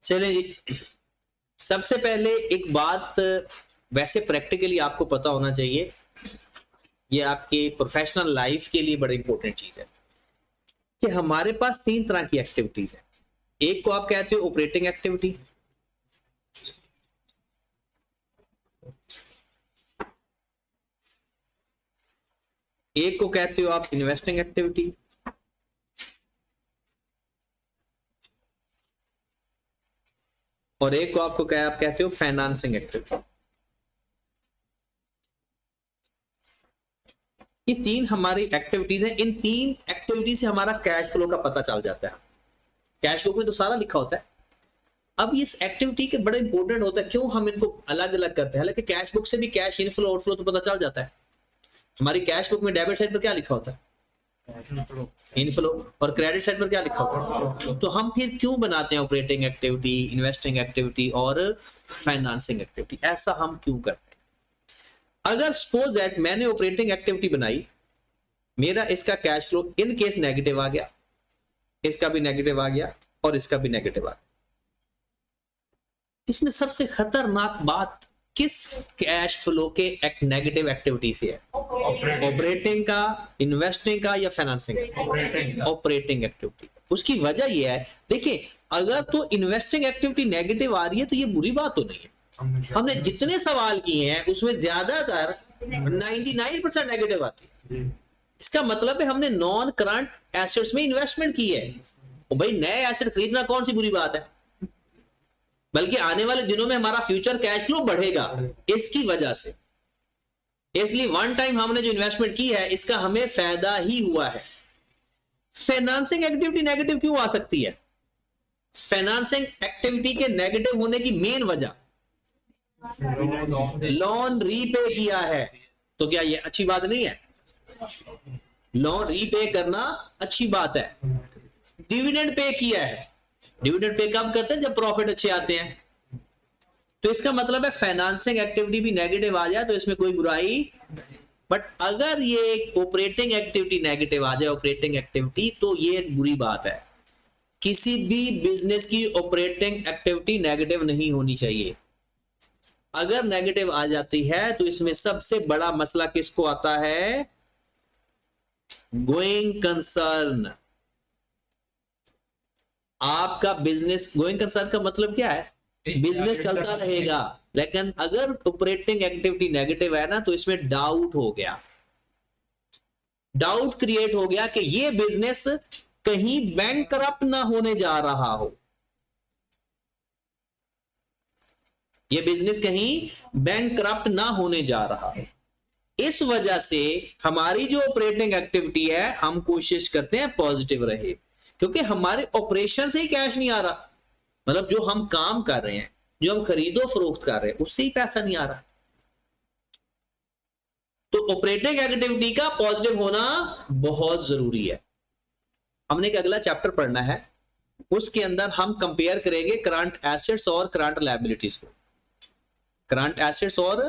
चलिए जी, सबसे पहले एक बात वैसे प्रैक्टिकली आपको पता होना चाहिए, ये आपके प्रोफेशनल लाइफ के लिए बड़ी इंपॉर्टेंट चीज है कि हमारे पास 3 तरह की एक्टिविटीज है। एक को आप कहते हो ऑपरेटिंग एक्टिविटी, एक को कहते हो आप इन्वेस्टिंग एक्टिविटी, और एक को आपको आप कहते हो फाइनेंसिंग एक्टिविटी। ये 3 हमारी एक्टिविटीज हैं। इन 3 एक्टिविटी से हमारा कैश फ्लो का पता चल जाता है। कैश बुक में तो सारा लिखा होता है। अब इस एक्टिविटी के बड़े इंपॉर्टेंट होता है, क्यों हम इनको अलग अलग करते हैं? हालांकि कैश बुक से भी कैश इनफ्लो आउटफ्लो तो पता चल जाता है। हमारी कैश बुक में डेबिट साइड पर क्या लिखा होता है? इनफ्लो। और क्रेडिट साइड पर क्या लिखा होता है? तो हम फिर क्यों बनाते हैं ऑपरेटिंग एक्टिविटी, इन्वेस्टिंग एक्टिविटी और फाइनेंसिंग एक्टिविटी? ऐसा हम क्यों करते हैं? अगर सपोज दैट मैंने ऑपरेटिंग एक्टिविटी बनाई, मेरा इसका cash flow in case negative आ गया, इसका भी नेगेटिव आ गया और इसका भी नेगेटिव आ गया। इसमें सबसे खतरनाक बात किस कैश फ्लो के नेगेटिव एक्टिविटी से है? ऑपरेटिंग का, इन्वेस्टिंग का या फाइनेंसिंग का? Operating activity. उसकी वजह यह है, देखिए अगर तो इन्वेस्टिंग एक्टिविटी नेगेटिव आ रही है तो ये बुरी बात तो नहीं है। हमने जितने सवाल किए हैं उसमें ज्यादातर 99% नेगेटिव आती है। इसका मतलब है हमने नॉन करंट एसेट्स में इन्वेस्टमेंट की है। और भाई नए एसेट खरीदना कौन सी बुरी बात है? बल्कि आने वाले दिनों में हमारा फ्यूचर कैश फ्लो बढ़ेगा इसकी वजह से। इसलिए वन टाइम हमने जो इन्वेस्टमेंट की है इसका हमें फायदा ही हुआ है। फाइनेंसिंग एक्टिविटी नेगेटिव क्यों आ सकती है? फाइनेंसिंग एक्टिविटी के नेगेटिव होने की मेन वजह, लोन रीपे किया है। तो क्या ये अच्छी बात नहीं है? लोन रीपे करना अच्छी बात है। डिविडेंड पे किया है। डिविडेंड पे कब करते हैं? जब प्रॉफिट अच्छे आते हैं। तो इसका मतलब है फाइनेंसिंग एक्टिविटी भी नेगेटिव आ जाए तो इसमें कोई बुराई। बट अगर ये ऑपरेटिंग एक्टिविटी नेगेटिव आ जाए, ऑपरेटिंग एक्टिविटी, तो ये बुरी बात है। किसी भी बिजनेस की ऑपरेटिंग एक्टिविटी नेगेटिव नहीं होनी चाहिए। अगर नेगेटिव आ जाती है तो इसमें सबसे बड़ा मसला किसको आता है? Going concern. आपका बिजनेस, गोइंग कंसर्न का मतलब क्या है? बिजनेस चलता रहेगा, लेकिन अगर ऑपरेटिंग एक्टिविटी नेगेटिव है ना तो इसमें डाउट हो गया, डाउट क्रिएट हो गया कि ये बिजनेस कहीं बैंकरप्ट ना होने जा रहा हो, ये बिजनेस कहीं बैंकरप्ट ना होने जा रहा है। इस वजह से हमारी जो ऑपरेटिंग एक्टिविटी है हम कोशिश करते हैं पॉजिटिव रहे, क्योंकि हमारे ऑपरेशन से ही कैश नहीं आ रहा। मतलब जो हम काम कर रहे हैं, जो हम खरीदो फरोख्त कर रहे हैं, उससे ही पैसा नहीं आ रहा। तो ऑपरेटिंग एक्टिविटी का पॉजिटिव होना बहुत जरूरी है। हमने एक अगला चैप्टर पढ़ना है, उसके अंदर हम कंपेयर करेंगे करंट एसेट्स और करंट लायबिलिटीज को, करंट एसेट्स और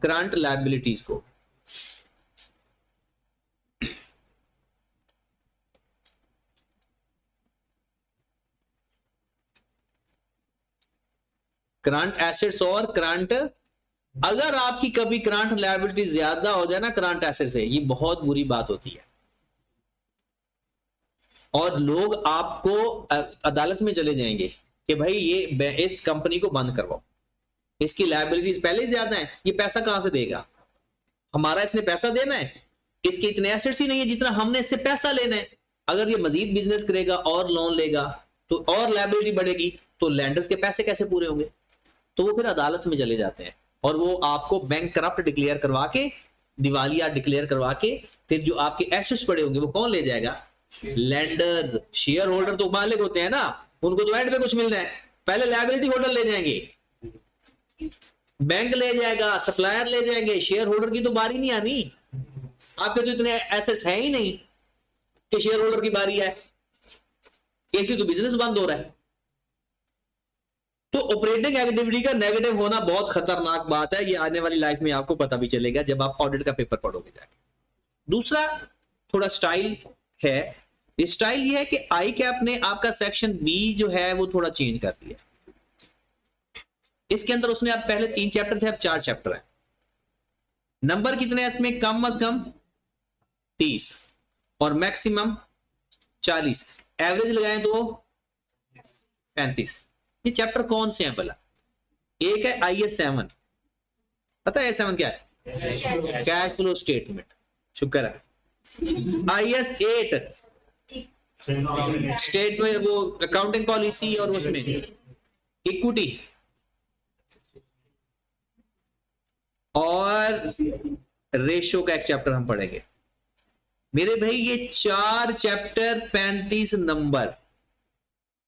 करंट लायबिलिटीज को। करंट एसेट्स और करंट, अगर आपकी कभी करंट लायबिलिटी ज्यादा हो जाए ना करंट एसेट से, ये बहुत बुरी बात होती है। और लोग आपको अदालत में चले जाएंगे कि भाई ये इस कंपनी को बंद करवाओ, इसकी लायबिलिटीज पहले ही ज्यादा है, ये पैसा कहां से देगा? हमारा इसने पैसा देना है, इसके इतने एसेट्स ही नहीं है जितना हमने इससे पैसा लेना है। अगर ये मजीद बिजनेस करेगा और लोन लेगा तो और लायबिलिटी बढ़ेगी, तो लैंडर्स के पैसे कैसे पूरे होंगे? तो वो फिर अदालत में चले जाते हैं और वो आपको बैंकरप्ट डिक्लेयर करवा के, दिवालिया डिक्लेयर करवा के, फिर जो आपके एसेट्स पड़े होंगे वो कौन ले जाएगा? लैंडर्स। शेयर होल्डर तो मालिक होते हैं ना, उनको तो एंड पे कुछ मिलना है, पहले लायबिलिटी होल्डर ले जाएंगे, बैंक ले जाएगा, सप्लायर ले जाएंगे, शेयर होल्डर की तो बारी नहीं आनी। आपके तो इतने एसेट्स हैं ही नहीं कि शेयर होल्डर की बारी है, ऐसी तो बिजनेस बंद हो रहा है। तो ऑपरेटिंग एक्टिविटी का नेगेटिव होना बहुत खतरनाक बात है, ये आने वाली लाइफ में आपको पता भी चलेगा जब आप ऑडिट का पेपर पढ़ोगे जाके। दूसरा थोड़ा स्टाइल है, स्टाइल ये है कि आई कैप ने आपका सेक्शन बी जो है वो थोड़ा चेंज कर दिया। इसके अंदर उसने, अब पहले 3 चैप्टर थे, अब 4 चैप्टर है। नंबर कितने हैं इसमें? कम अज कम 30 और मैक्सिमम 40, एवरेज लगाएं तो 35। ये चैप्टर कौन से हैं भला? एक है IS 7, पता है IS 7 क्या है? कैश फ्लो स्टेटमेंट, शुक्र है। IS 8 स्टेटमेंट, वो अकाउंटिंग पॉलिसी, और उसमें इक्विटी, और रेशियो का एक चैप्टर हम पढ़ेंगे। मेरे भाई ये 4 चैप्टर 35 नंबर।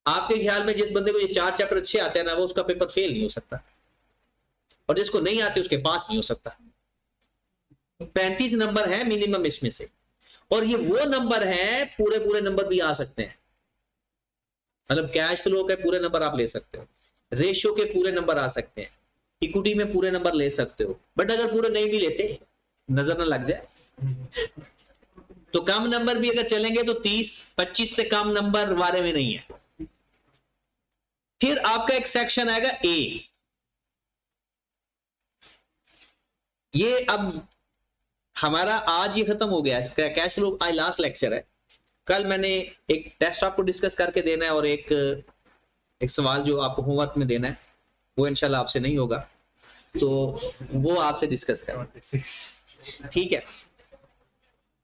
आपके ख्याल में जिस बंदे को ये 4 चैप्टर अच्छे आते हैं ना, वो उसका पेपर फेल नहीं हो सकता, और जिसको नहीं आते उसके पास नहीं हो सकता। 35 नंबर है मिनिमम इसमें से, और ये वो नंबर हैं, पूरे पूरे नंबर भी आ सकते हैं। मतलब कैश फ्लो के पूरे नंबर आप ले सकते हो, रेशियो के पूरे नंबर आ सकते हैं, इक्विटी में पूरे नंबर ले सकते हो। बट अगर पूरे नहीं भी लेते, नजर ना लग जाए, तो कम नंबर भी अगर चलेंगे तो 30-25 से कम नंबर वारे में नहीं है। फिर आपका एक सेक्शन आएगा ए। ये अब हमारा आज ये खत्म हो गया है कैश फ्लो, आज लास्ट लेक्चर है। कल मैंने एक टेस्ट आपको डिस्कस करके देना है, और एक सवाल जो आपको होमवर्क में देना है, वो इंशाल्लाह आपसे नहीं होगा, तो वो आपसे डिस्कस करें, ठीक है।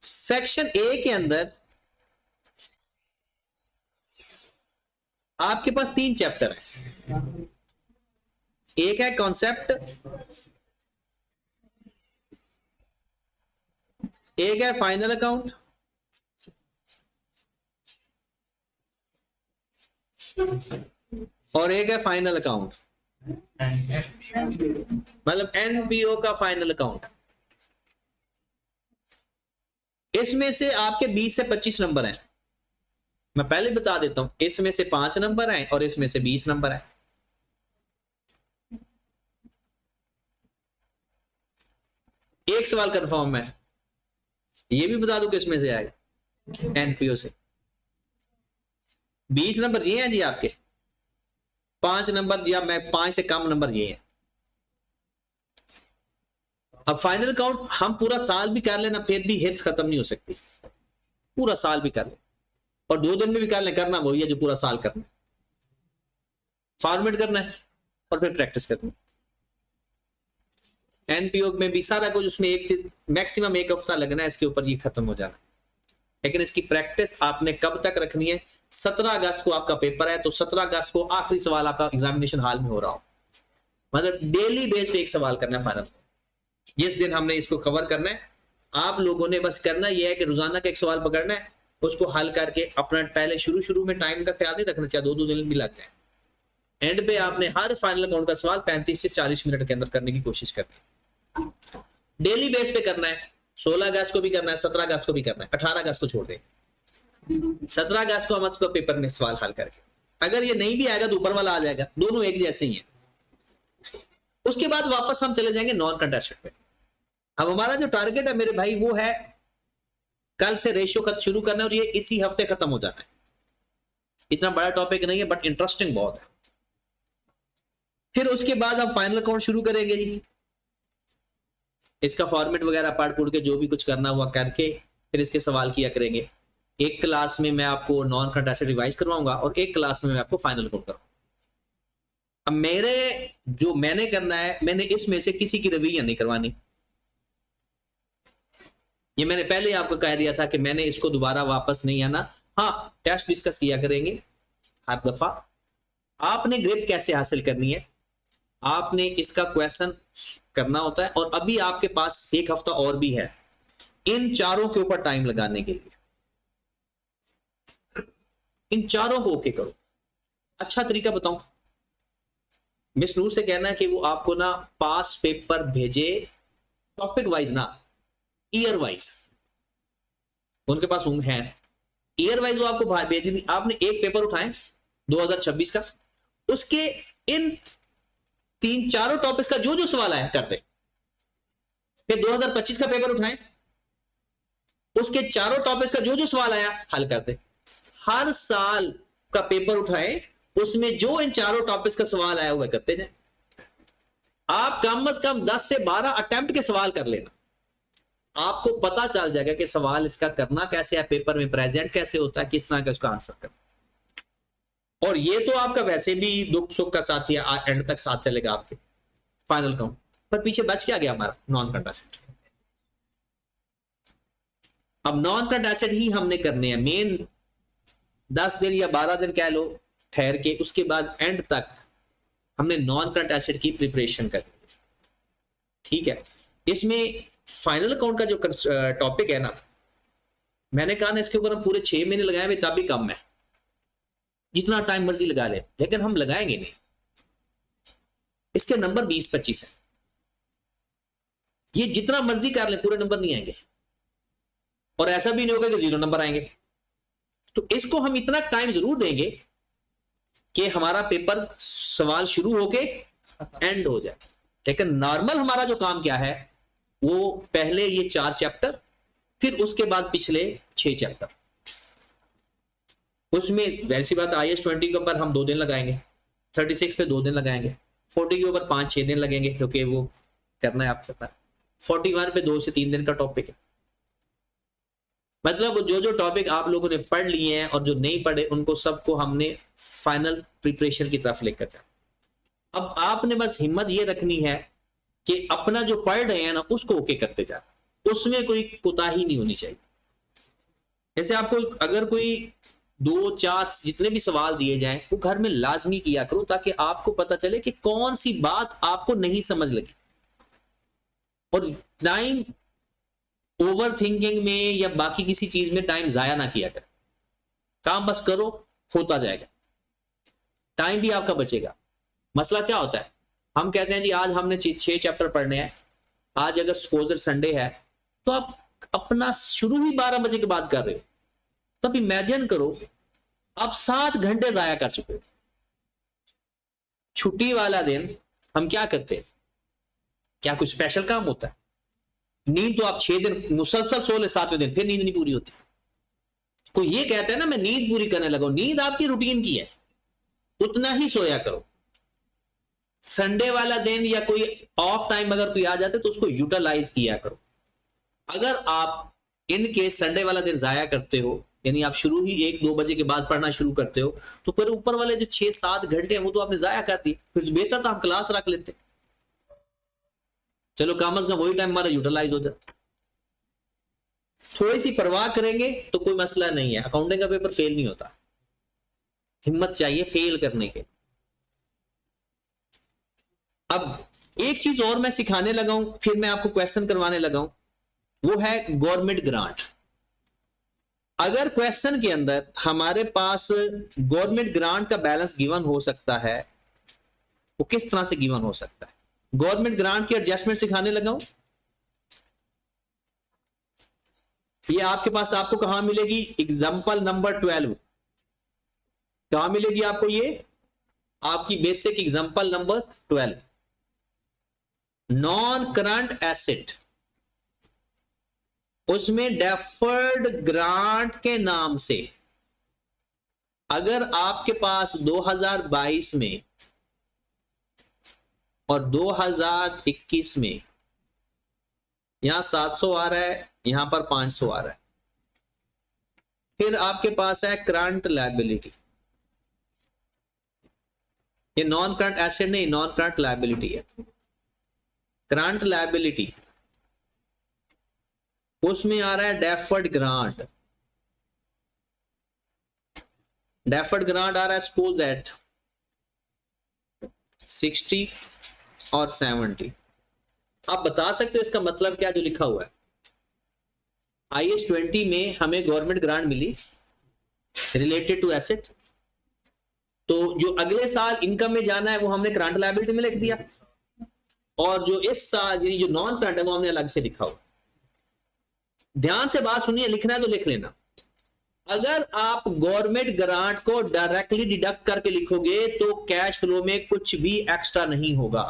सेक्शन ए के अंदर आपके पास 3 चैप्टर है। एक है कॉन्सेप्ट, एक है फाइनल अकाउंट, और एक है फाइनल अकाउंट, मतलब NPO का फाइनल अकाउंट। इसमें से आपके 20 से 25 नंबर हैं। मैं पहले बता देता हूं, इसमें से 5 नंबर हैं और इसमें से 20 नंबर हैं। एक सवाल कंफर्म है, ये भी बता दूं किसमें से आएगा? NPO से। 20 नंबर ये हैं जी आपके, 5 नंबर जी, अब मैं 5 से कम नंबर ये हैं। अब फाइनल अकाउंट हम पूरा साल भी कर लेना, फिर भी हिर्स खत्म नहीं हो सकती। पूरा साल भी कर ले, और 2 दिन में भी कर ले, करना वही है जो पूरा साल करना है। फॉर्मेट करना है और फिर प्रैक्टिस करनी है। NPO में भी सारा कुछ, उसमें मैक्सिमम 1 हफ्ता लगना है, इसके ऊपर ये खत्म हो जाना। लेकिन इसकी प्रैक्टिस आपने कब तक रखनी है? 17 अगस्त को आपका पेपर है, तो 17 अगस्त को आखिरी सवाल आपका एग्जामिनेशन हॉल में हो रहा हो, मतलब डेली बेस पे एक सवाल करना है फाइनल। जिस दिन हमने इसको कवर करना है, आप लोगों ने बस करना यह है कि रोजाना का एक सवाल पकड़ना है, उसको हल करके अपना, पहले शुरू में टाइम का ख्याल नहीं रखना, चाहे 2 दिन भी लग जाए। एंड पे आपने हर फाइनल अकाउंट का सवाल 35 से 40 मिनट के अंदर करने की कोशिश करनी है। डेली बेस पे करना है। 16 अगस्त को भी करना है, 17 अगस्त को भी करना है, 18 अगस्त को छोड़ दें। 17 अगस्त को हम इसको पेपर में सवाल हल करके, अगर ये नहीं भी आएगा तो ऊपर वाला आ जाएगा, दोनों एक जैसे ही है। उसके बाद वापस हम चले जाएंगे नॉन कंटेस्टेड पे। अब हमारा जो टारगेट है मेरे भाई, वो है कल से रेशियो खत शुरू करना है, और ये इसी हफ्ते खत्म हो जाना है। इतना बड़ा टॉपिक नहीं है, बट इंटरेस्टिंग बहुत है। फिर उसके बाद हम फाइनल अकाउंट शुरू करेंगे जी। इसका फॉर्मेट वगैरह पढ़ के जो भी कुछ करना हुआ करके, फिर इसके सवाल किया करेंगे। एक क्लास में मैं आपको नॉन कंटेस्टेड रिवाइज करवाऊंगा, और एक क्लास में मैं आपको फाइनल अकाउंट कराऊंगा। अब मैंने करना है, मैंने इसमें से किसी की रिवीजन नहीं करवानी। ये मैंने पहले आपको कह दिया था कि मैंने इसको दोबारा वापस नहीं आना। हाँ, टेस्ट डिस्कस किया करेंगे हर दफा। आपने ग्रिप कैसे हासिल करनी है, आपने इसका क्वेश्चन करना होता है, और अभी आपके पास 1 हफ्ता और भी है इन चारों के ऊपर टाइम लगाने के लिए। इन चारों को ओके करो। अच्छा तरीका बताऊं, मिस नूर से कहना है कि वो आपको ना पास पेपर भेजे, टॉपिक वाइज ना, ईयर वाइज। उनके पास है ईयर वाइज, वो आपको भेज दी। आपने एक पेपर उठाए 2026 का, उसके इन 3-4 टॉपिक्स का जो जो सवाल आया कर दे। फिर 2025 का पेपर उठाएं, उसके चारों टॉपिक्स का जो जो सवाल आया हल कर दे। हर साल का पेपर उठाए, उसमें जो इन चारों टॉपिक्स का सवाल आया हुआ करते जाए। आप कम से कम 10 से 12 अटेम्प्ट के सवाल कर लेना, आपको पता चल जाएगा कि सवाल इसका करना कैसे है, पेपर में प्रेजेंट कैसे होता है, किस तरह का उसका आंसर करना। और ये तो आपका वैसे भी दुख सुख का साथी है, एंड तक साथ चलेगा आपके फाइनल काउंट। पर पीछे बच क्या गया हमारा नॉन करंट एसेट। अब नॉन करंट एसेट ही हमने करने हैं मेन, 10 दिन या 12 दिन कह लो ठहर के, उसके बाद एंड तक हमने नॉन करंट एसेट की प्रिपरेशन करनी है। ठीक है, इसमें फाइनल अकाउंट का जो टॉपिक है ना, मैंने कहा ना इसके ऊपर हम पूरे 6 महीने लगाए हुए तब भी कम है, जितना टाइम मर्जी लगा ले, लेकिन हम लगाएंगे नहीं। इसके नंबर 20-25 है, ये जितना मर्जी कर ले पूरे नंबर नहीं आएंगे, और ऐसा भी नहीं होगा कि 0 नंबर आएंगे। तो इसको हम इतना टाइम जरूर देंगे कि हमारा पेपर सवाल शुरू होके एंड हो जाए। लेकिन नॉर्मल हमारा जो काम क्या है, वो पहले ये 4 चैप्टर, फिर उसके बाद पिछले 6 चैप्टर। उसमें वैसी बात IAS 20 के ऊपर हम 2 दिन लगाएंगे, 36 पे 2 दिन लगाएंगे, 40 के ऊपर 5-6 दिन लगेंगे, क्योंकि वो करना है आपसे। 41 पे 2 से 3 दिन का टॉपिक है। मतलब जो जो टॉपिक आप लोगों ने पढ़ लिए हैं और जो नहीं पढ़े, उनको सबको हमने फाइनल प्रिपरेशन की तरफ लेकर जाए। अब आपने बस हिम्मत ये रखनी है कि अपना जो पढ़ रहे हैं ना उसको ओके करते जाए, उसमें कोई कोताही नहीं होनी चाहिए। जैसे आपको अगर कोई 2-4 जितने भी सवाल दिए जाएं, वो घर में लाजमी किया करो, ताकि आपको पता चले कि कौन सी बात आपको नहीं समझ लगी। और टाइम ओवर थिंकिंग में या बाकी किसी चीज में टाइम जाया ना किया कर, काम बस करो, होता जाएगा, टाइम भी आपका बचेगा। मसला क्या होता है, हम कहते हैं जी आज हमने 6 चैप्टर पढ़ने हैं, आज अगर सपोज संडे है तो आप अपना शुरू ही 12 बजे के बाद कर रहे हो, तब इमेजिन करो आप 7 घंटे जाया कर चुके हो। छुट्टी वाला दिन हम क्या करते हैं, क्या कुछ स्पेशल काम होता है? नींद तो आप 6 दिन मुसलसल सो ले, 7वें दिन फिर नींद नहीं पूरी होती। कोई ये कहता है ना मैं नींद पूरी करने लगा, नींद आपकी रूटीन की है, उतना ही सोया करो। संडे वाला दिन या कोई ऑफ टाइम अगर कोई आ जाते तो उसको यूटिलाइज किया करो। अगर आप इनके संडे वाला दिन जाया करते हो, यानी आप शुरू ही 1-2 बजे के बाद पढ़ना शुरू करते हो, तो फिर ऊपर वाले जो 6-7 घंटे हैं वो तो आपने जाया कर दी। फिर बेहतर था हम क्लास रख लेते, चलो कम से कम वही टाइम हमारा यूटिलाइज हो जाता। थोड़ी सी परवाह करेंगे तो कोई मसला नहीं है, अकाउंटिंग का पेपर फेल नहीं होता। हिम्मत चाहिए फेल करने के। अब एक चीज और मैं सिखाने लगा हूं, फिर मैं आपको क्वेश्चन करवाने लगा हूं, वो है गवर्नमेंट ग्रांट। अगर क्वेश्चन के अंदर हमारे पास गवर्नमेंट ग्रांट का बैलेंस गिवन हो सकता है, वो किस तरह से गिवन हो सकता है, गवर्नमेंट ग्रांट की एडजस्टमेंट सिखाने लगा हूं। ये आपके पास आपको कहां मिलेगी, एग्जाम्पल नंबर 12 कहां मिलेगी आपको, ये आपकी basic example number 12, non current asset. उसमें डेफर्ड ग्रांट के नाम से अगर आपके पास 2022 में और 2021 में यहां 700 आ रहा है, यहां पर 500 आ रहा है, फिर आपके पास है करंट लायबिलिटी। ये नॉन करंट एसेट नहीं, नॉन करंट लायबिलिटी है। करंट लायबिलिटी उसमें आ रहा है डेफर्ड ग्रांट। डेफर्ड ग्रांट आ रहा है सपोज दैट 60 और 70। आप बता सकते हो इसका मतलब क्या जो लिखा हुआ है? IAS 20 में हमें गवर्नमेंट ग्रांट मिली रिलेटेड टू एसेट, तो जो अगले साल इनकम में जाना है वो हमने करंट लायबिलिटी में लिख दिया, और जो इस साल जो नॉन करंट है वो हमने अलग से लिखा हुआ। ध्यान से बात सुनिए, लिखना है तो लिख लेना। अगर आप गवर्नमेंट ग्रांट को डायरेक्टली डिडक्ट करके लिखोगे तो कैश फ्लो में कुछ भी एक्स्ट्रा नहीं होगा।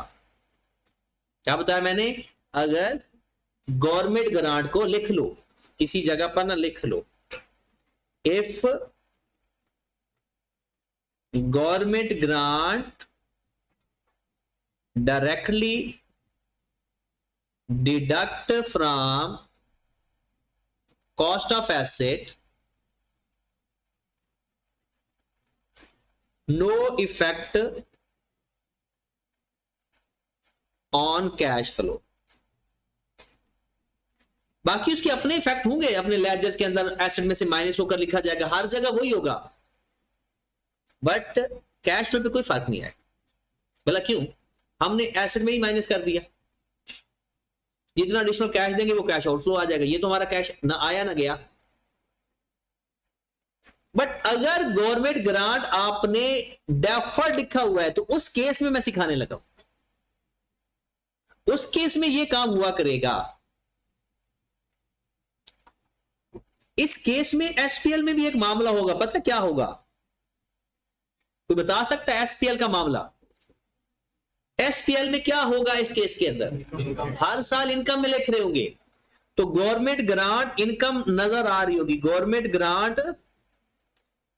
क्या बताया मैंने? अगर गवर्नमेंट ग्रांट को लिख लो, किसी जगह पर ना लिख लो, if government grant directly deduct from cost of asset, no effect on cash flow. बाकी उसके अपने इफेक्ट होंगे, अपने लेजर्स के अंदर एसेट में से माइनस होकर लिखा जाएगा, हर जगह वही होगा, बट कैश फ्लो पे कोई फर्क नहीं आएगा। भला क्यों? हमने एसेट में ही माइनस कर दिया, जितना एडिशनल कैश देंगे वो कैश आउटफ्लो आ जाएगा, ये तो हमारा कैश ना आया ना गया। बट अगर गवर्नमेंट ग्रांट आपने डेफर्ड लिखा हुआ है तो उस केस में मैं सिखाने लगा हूं, उस केस में ये काम हुआ करेगा। इस केस में एसपीएल में भी एक मामला होगा, पता क्या होगा? कोई बता सकता है एसपीएल का मामला? एसपीएल में क्या होगा इस केस के अंदर? हर साल इनकम में लिख रहे होंगे, तो गवर्नमेंट ग्रांट इनकम नजर आ रही होगी, गवर्नमेंट ग्रांट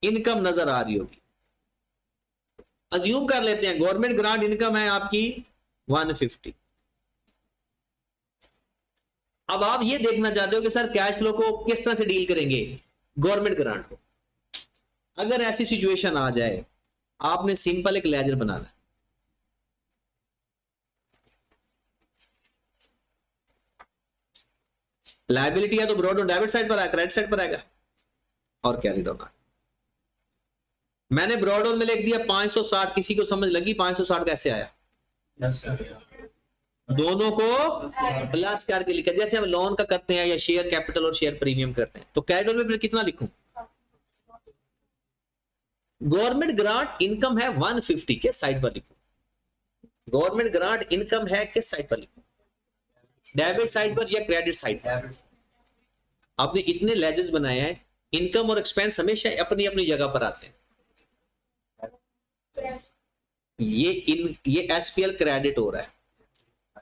इनकम नजर आ रही होगी। अज्यूम कर लेते हैं गवर्नमेंट ग्रांट इनकम है आपकी 150। अब आप ये देखना चाहते हो कि सर कैश फ्लो को किस तरह से डील करेंगे गवर्नमेंट ग्रांट को। अगर ऐसी सिचुएशन आ जाए, आपने सिंपल एक लेजर बनाना है। लायबिलिटी है तो ब्रॉड ऑन डेबिट साइड पर आएगा, क्रेडिट साइड पर आएगा, और कैरी डाउन। मैंने ब्रॉड ऑन में लिख दिया 560, किसी को समझ लगी 560 कैसे आया? दोनों को प्लस करके लिखा, जैसे हम लोन का करते हैं या शेयर कैपिटल और शेयर प्रीमियम करते हैं। तो कैपिटल में कितना लिखूं? गवर्नमेंट ग्रांट इनकम है 150 के साइड पर लिखूं, गवर्नमेंट ग्रांट इनकम है किस साइड पर लिखूं? डेबिट साइड पर या क्रेडिट साइड पर? आपने इतने लेजर्स बनाए हैं, इनकम और एक्सपेंस हमेशा अपनी अपनी जगह पर आते हैं। ये एसपीएल क्रेडिट हो रहा है,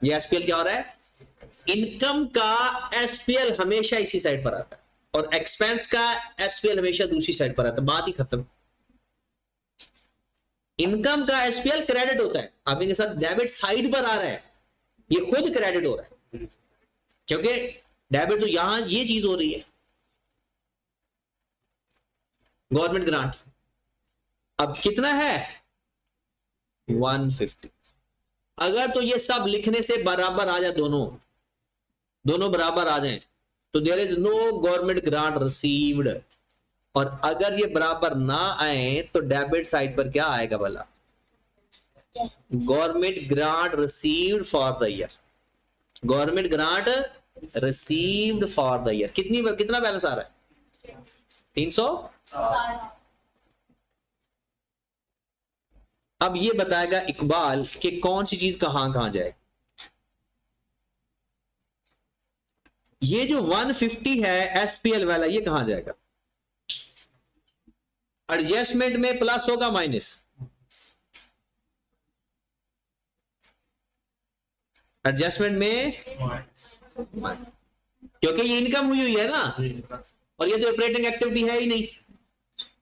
ये एसपीएल क्या हो रहा है? इनकम का एसपीएल हमेशा इसी साइड पर आता है और एक्सपेंस का एसपीएल हमेशा दूसरी साइड पर आता है। बात ही खत्म। इनकम का एसपीएल क्रेडिट होता है, आपके के साथ डेबिट साइड पर आ रहा है, ये खुद क्रेडिट हो रहा है, क्योंकि डेबिट तो यहां ये चीज हो रही है गवर्नमेंट ग्रांट। अब कितना है? 150। अगर तो ये सब लिखने से बराबर आ जाए, दोनों बराबर आ जाएं, तो there is no government grant received. और अगर ये बराबर ना आए तो डेबिट साइड पर क्या आएगा भला? Government grant received for the year, government grant received for the year. कितना बैलेंस आ रहा है? 300। अब ये बताएगा इकबाल कि कौन सी चीज कहां कहां जाए। ये जो 150 है एसपीएल वाला, ये कहां जाएगा? एडजस्टमेंट में प्लस होगा माइनस? एडजस्टमेंट में, क्योंकि ये इनकम हुई है ना, और ये तो ऑपरेटिंग एक्टिविटी है ही नहीं।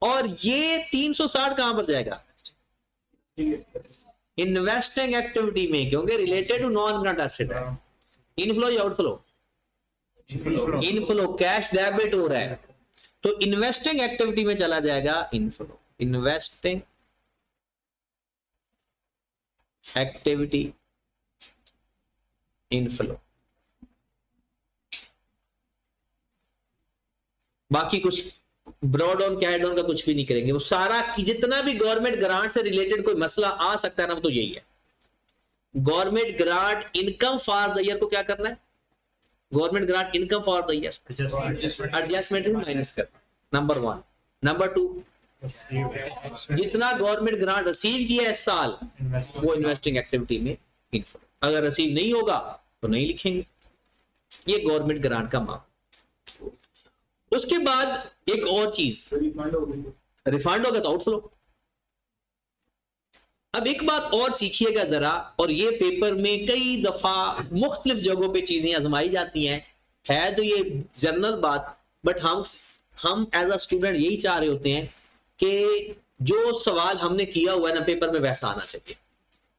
और ये 360 कहां पर जाएगा? इन्वेस्टिंग एक्टिविटी में, क्योंकि related to non current asset है। इनफ्लो या आउटफ्लो? इनफ्लो, कैश डेबिट हो रहा है, तो इन्वेस्टिंग एक्टिविटी में चला जाएगा इनफ्लो। Investing activity inflow. बाकी कुछ ब्रॉड ऑन कैड ऑन का कुछ भी नहीं करेंगे, वो सारा जितना भी गवर्नमेंट ग्रांट से रिलेटेड कोई मसला आ सकता है ना, तो यही है। Government grant income for the year को क्या करना है? Government grant income for the year adjustment से माइनस करना, नंबर 1। नंबर 2, जितना गवर्नमेंट ग्रांट रिसीव किया है इस साल, वो इन्वेस्टिंग एक्टिविटी में इनफ्लो। अगर रिसीव नहीं होगा तो नहीं लिखेंगे। ये गवर्नमेंट ग्रांट का मामला। उसके बाद एक और चीज, रिफंड होगा तो आउटफ्लो। अब एक बात और सीखिएगा जरा, और ये पेपर में कई दफा मुख्तलिफ जगहों पे चीजें आजमाई जाती हैं, है तो ये जनरल बात, बट हम एज अ स्टूडेंट यही चाह रहे होते हैं कि जो सवाल हमने किया हुआ है ना पेपर में वैसा आना चाहिए,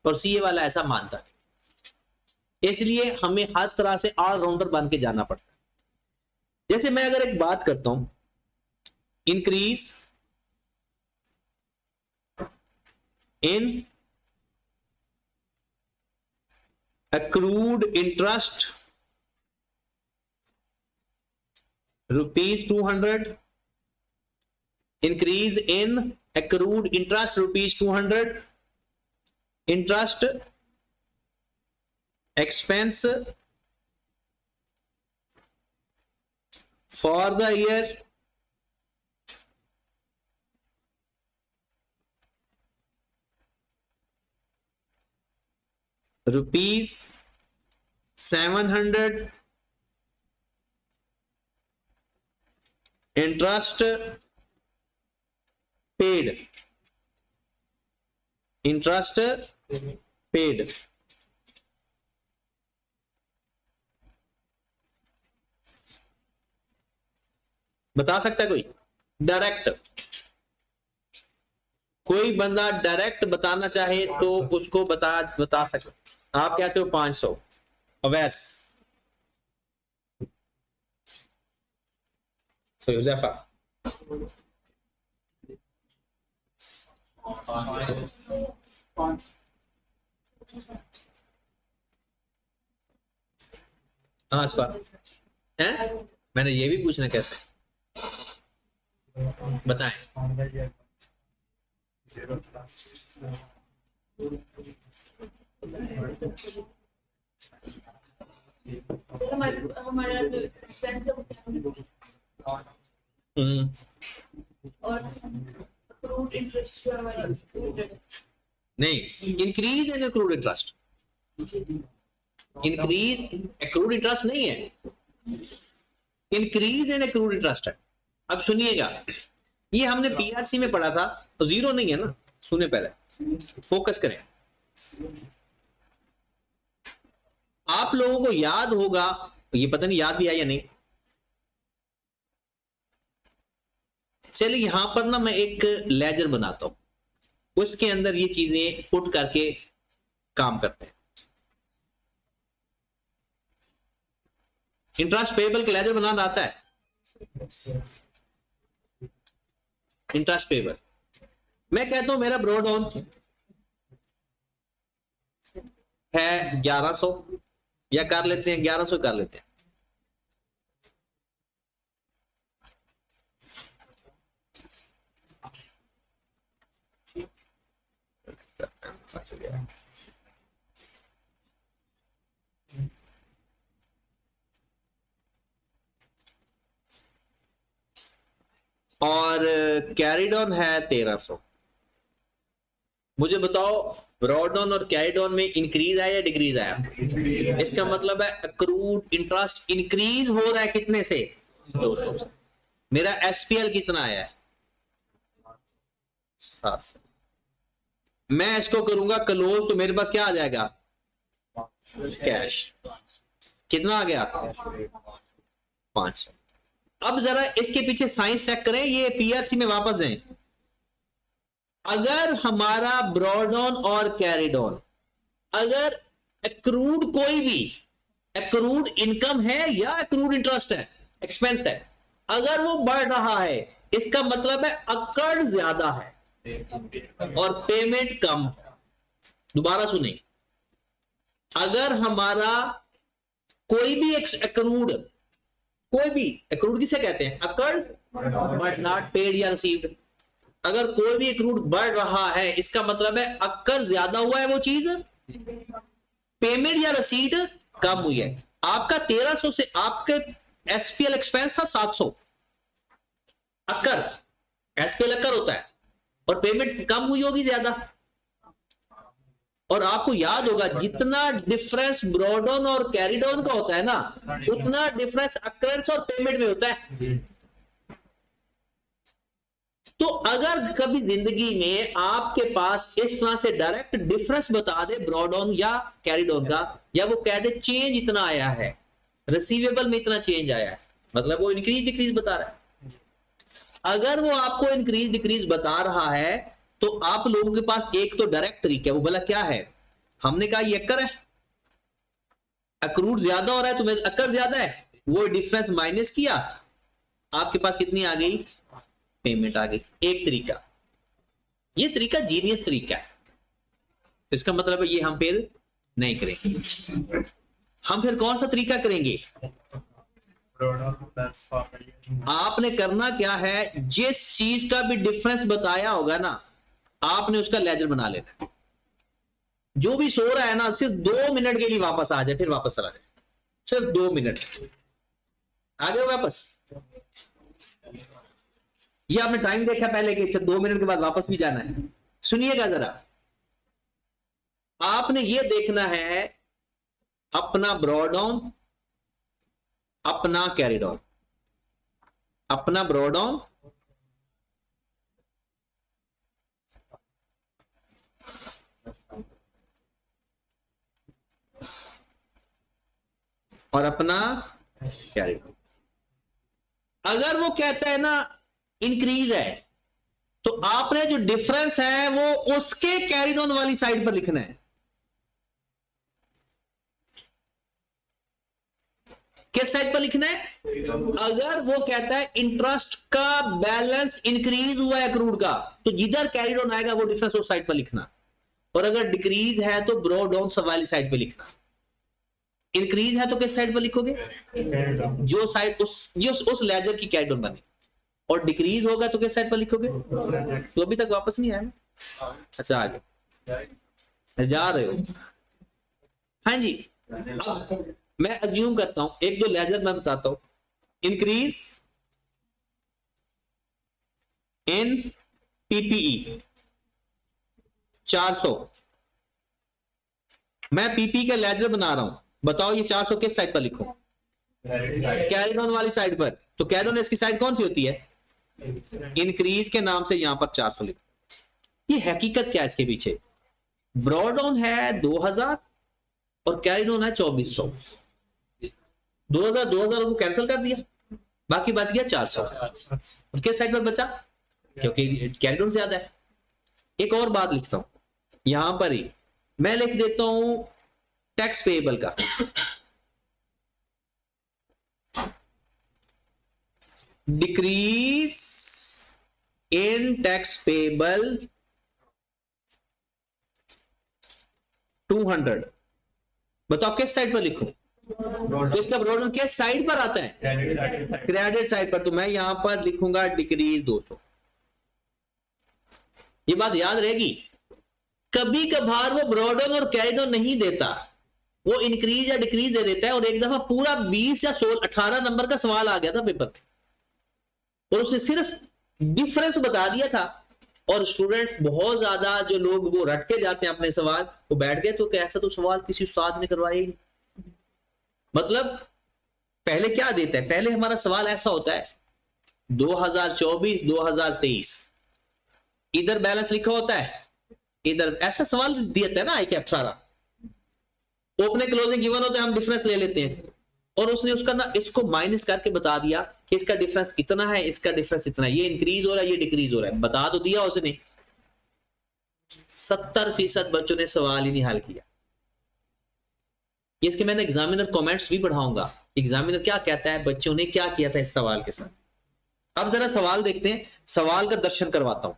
और सीए वाला ऐसा मानता नहीं। इसलिए हमें हर तरह से ऑलराउंडर बन के जाना पड़ता है। जैसे मैं अगर एक बात करता हूं, increase in accrued interest ₹200, increase in accrued interest ₹200, interest expense for the year ₹700, interest paid, interest paid, बता सकता है कोई? डायरेक्ट कोई बंदा डायरेक्ट बताना चाहे तो उसको बता सकते। आप कहते हो 500, अवैस यूज़ैफा हाँ इस बार है, मैंने ये भी पूछना कैसे बताएं। नहीं, increase in accrued interest, increase accrued interest नहीं है, इंक्रीज इन एक्रूड इंटरेस्ट है। अब सुनिएगा, ये हमने पीआरसी में पढ़ा था, तो जीरो नहीं है ना, सुने पहले फोकस करें। आप लोगों को याद होगा, ये पता नहीं याद भी है या नहीं, चलिए यहां पर ना मैं एक लेजर बनाता हूं, उसके अंदर ये चीजें पुट करके काम करते हैं। इंटरेस्ट पेबल का लेजर बनाना आता है? इंटरेस्ट पेबल मैं कहता हूं मेरा ब्रॉड ऑन है 1100, या कर लेते हैं 1100 कर लेते हैं। और कैरिड ऑन है 1300। मुझे बताओ ब्रॉड ऑन और कैरिड ऑन में इंक्रीज आया या डिक्रीज आया? इसका मतलब है अक्रूड इंटरेस्ट इंक्रीज हो रहा है कितने से? 200 से। मेरा एसपीएल कितना आया है? 700। मैं इसको करूंगा क्लोज, तो मेरे पास क्या आ जाएगा? कैश। कितना आ गया? 500। अब जरा इसके पीछे साइंस चेक करें, ये पीआरसी में वापस जाएं। अगर हमारा ब्रॉड ऑन और कैरिड ऑन, अगर एक्रूड कोई भी एक्रूड इनकम है या एक्रूड इंटरेस्ट है, एक्सपेंस है, अगर वो बढ़ रहा है, इसका मतलब है अकड़ ज्यादा है और पेमेंट कम। दोबारा सुने, अगर हमारा कोई भी एक्रूड, कोई भी एक्रूड किसे कहते हैं? अकड़, बट नॉट पेड या रिसीव्ड। अगर कोई भी एक्रूड बढ़ रहा है, इसका मतलब है अक्कर ज्यादा हुआ है वो चीज, पेमेंट या रसीद कम हुई है। आपका 1300 से आपके एसपीएल एक्सपेंस था 700, अक्कर, एसपीएल अक्कर होता है, और पेमेंट कम हुई होगी ज्यादा। और आपको याद होगा जितना डिफरेंस ब्रॉड ऑन और कैरिड ऑन का होता है ना, उतना डिफरेंस अक्रेंस और पेमेंट में होता है। तो अगर कभी जिंदगी में आपके पास इस तरह से डायरेक्ट डिफरेंस बता दे ब्रॉड ऑन या कैरिड ऑन का, या वो कह दे चेंज इतना आया है, रिसीवेबल में इतना चेंज आया है, मतलब वो इंक्रीज डिक्रीज बता रहा है, अगर वो आपको इंक्रीज डिक्रीज बता रहा है तो आप लोगों के पास एक तो डायरेक्ट तरीका है, वो भला क्या है? हमने कहा ये अक्कर है, अक्रूड ज्यादा हो रहा है, तुम्हें अक्कर ज्यादा है, वो डिफरेंस माइनस किया, आपके पास कितनी आ गई? पेमेंट आ गई। एक तरीका, ये तरीका जीनियस तरीका है। इसका मतलब है ये हम फिर नहीं करेंगे। हम फिर कौन सा तरीका करेंगे? आपने करना क्या है, जिस चीज का भी डिफरेंस बताया होगा ना, आपने उसका लेजर बना लेना। जो भी सो रहा है ना, सिर्फ 2 मिनट के लिए वापस आ जाए, फिर वापस चला जाए, सिर्फ 2 मिनट। आ गए वापस? ये आपने टाइम देखा पहले कि 2 मिनट के बाद वापस भी जाना है। सुनिएगा जरा, आपने ये देखना है अपना ब्रॉडाउन, अपना कैरी डाउन, अपना ब्रॉडाउन, और अपना कैरी डाउन। अगर वो कहता है ना इंक्रीज है, तो आपने जो डिफरेंस है वो उसके कैरी डाउन वाली साइड पर लिखना है। किस साइड पर लिखना है? अगर वो कहता है इंटरेस्ट का बैलेंस इंक्रीज हुआ है अक्रूड का, तो जिधर कैरी डाउन आएगा वो डिफरेंस उस साइड पर लिखना। और अगर डिक्रीज है तो ब्रो डाउन वाली साइड पर लिखना। इंक्रीज है तो किस साइड पर लिखोगे? जो साइड उस लेजर की कैरी डाउन बनी। और डिक्रीज होगा तो किस साइड पर लिखोगे? तो अभी तक वापस नहीं आया ना? अच्छा आगे जा रहे हो? हाँ जी। अब मैं अज्यूम करता हूं, एक दो लेजर मैं बताता हूं। इंक्रीज इन पीपीई 400, मैं पीपी का लेजर बना रहा हूं, बताओ ये 400 किस साइड पर लिखूं? कैरी डाउन वाली साइड पर। तो कैरी डाउन इसकी साइड कौन सी होती है? इंक्रीज के नाम से यहां पर 400 लिखो। ये हकीकत क्या है इसके पीछे? ब्रॉड डाउन है 2000 और कैरी डाउन है 2400। 2000 को कैंसिल कर दिया, बाकी बच गया 400। और किस साइड पर बचा? क्योंकि कैरी डाउन ज्यादा है। एक और बात लिखता हूं यहां पर ही, मैं लिख देता हूं टैक्स पेएबल का। Decrease in tax payable 200। बताओ किस साइड पर लिखूं? तो इसका ब्रॉड डाउन किस साइड पर आता है? क्रेडिट साइड पर। तो मैं यहां पर लिखूंगा डिक्रीज 200। ये बात याद रहेगी। कभी कभार वो ब्रॉड डाउन और कैरी डाउन नहीं देता, वो इंक्रीज या डिक्रीज दे देता है। और एक दफा पूरा 20 या 16 18 नंबर का सवाल आ गया था पेपर में, और उसने सिर्फ डिफरेंस बता दिया था। और स्टूडेंट्स बहुत ज्यादा जो लोग वो रट के जाते हैं अपने सवाल, वो बैठ गए तो कैसा तो सवाल किसी उस्ताद ने करवाया ही नहीं। मतलब पहले क्या देता है? पहले हमारा सवाल ऐसा होता है 2024 2023, इधर बैलेंस लिखा होता है, इधर ऐसा सवाल दिया था ना आई कैप सारा, ओपनिंग क्लोजिंग गिवन होता है, हम डिफरेंस ले लेते हैं। और उसने उसका ना इसको माइनस करके बता दिया कि इसका डिफरेंस इतना है, इसका डिफरेंस इतना है, ये इंक्रीज हो रहा है, ये डिक्रीज हो रहा है, बता तो दिया उसने। 70% बच्चों ने सवाल ही नहीं हल किया। इसके मैंने एग्जामिनर कमेंट्स भी पढ़ाऊंगा, एग्जामिनर क्या कहता है, बच्चों ने क्या किया था इस सवाल के साथ। अब जरा सवाल देखते हैं, सवाल का दर्शन करवाता हूं।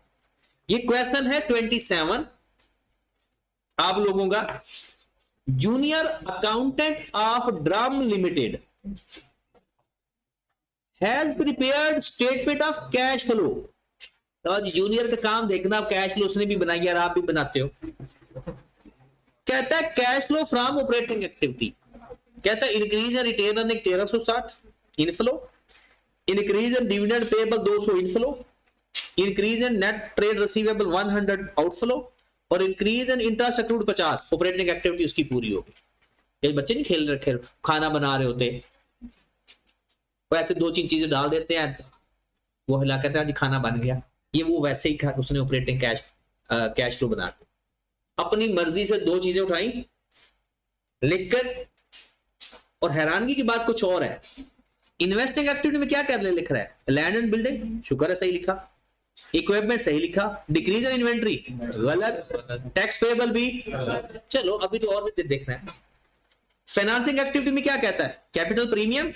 ये क्वेश्चन है 27 आप लोगों का। Junior accountant of drum limited has prepared statement of cash flow. तो जूनियर का काम देखना, कैश फ्लो उसने भी बनाई और आप भी बनाते हो। कहता है cash flow from operating activity, कहता है increase in retain earning 1360 inflow, increase in dividend payable 200 inflow, increase in net trade receivable 100 outflow, और increase in interest accrued 50। Operating activity उसकी पूरी होगी। ये बच्चे नहीं खेल रखे, खाना बना रहे होते, वैसे 2-3 चीजें डाल देते हैं, वो हिला कहते हैं जी खाना बन गया। ये वो वैसे ही उसने ऑपरेटिंग कैश फ्लो बना दिया। अपनी मर्जी से 2 चीजें उठाई लिखकर। और हैरानगी की बात कुछ और है, इन्वेस्टिंग एक्टिविटी में क्या कर लिख रहा है? लैंड एंड बिल्डिंग, शुक्र है सही लिखा। इक्विपमेंट सही लिखा। डिक्रीज इन इन्वेंट्री गलत। टैक्स पेबल भी, चलो अभी तो और भी देखना है। फाइनेंसिंग एक्टिविटी में क्या कहता है? Capital premium,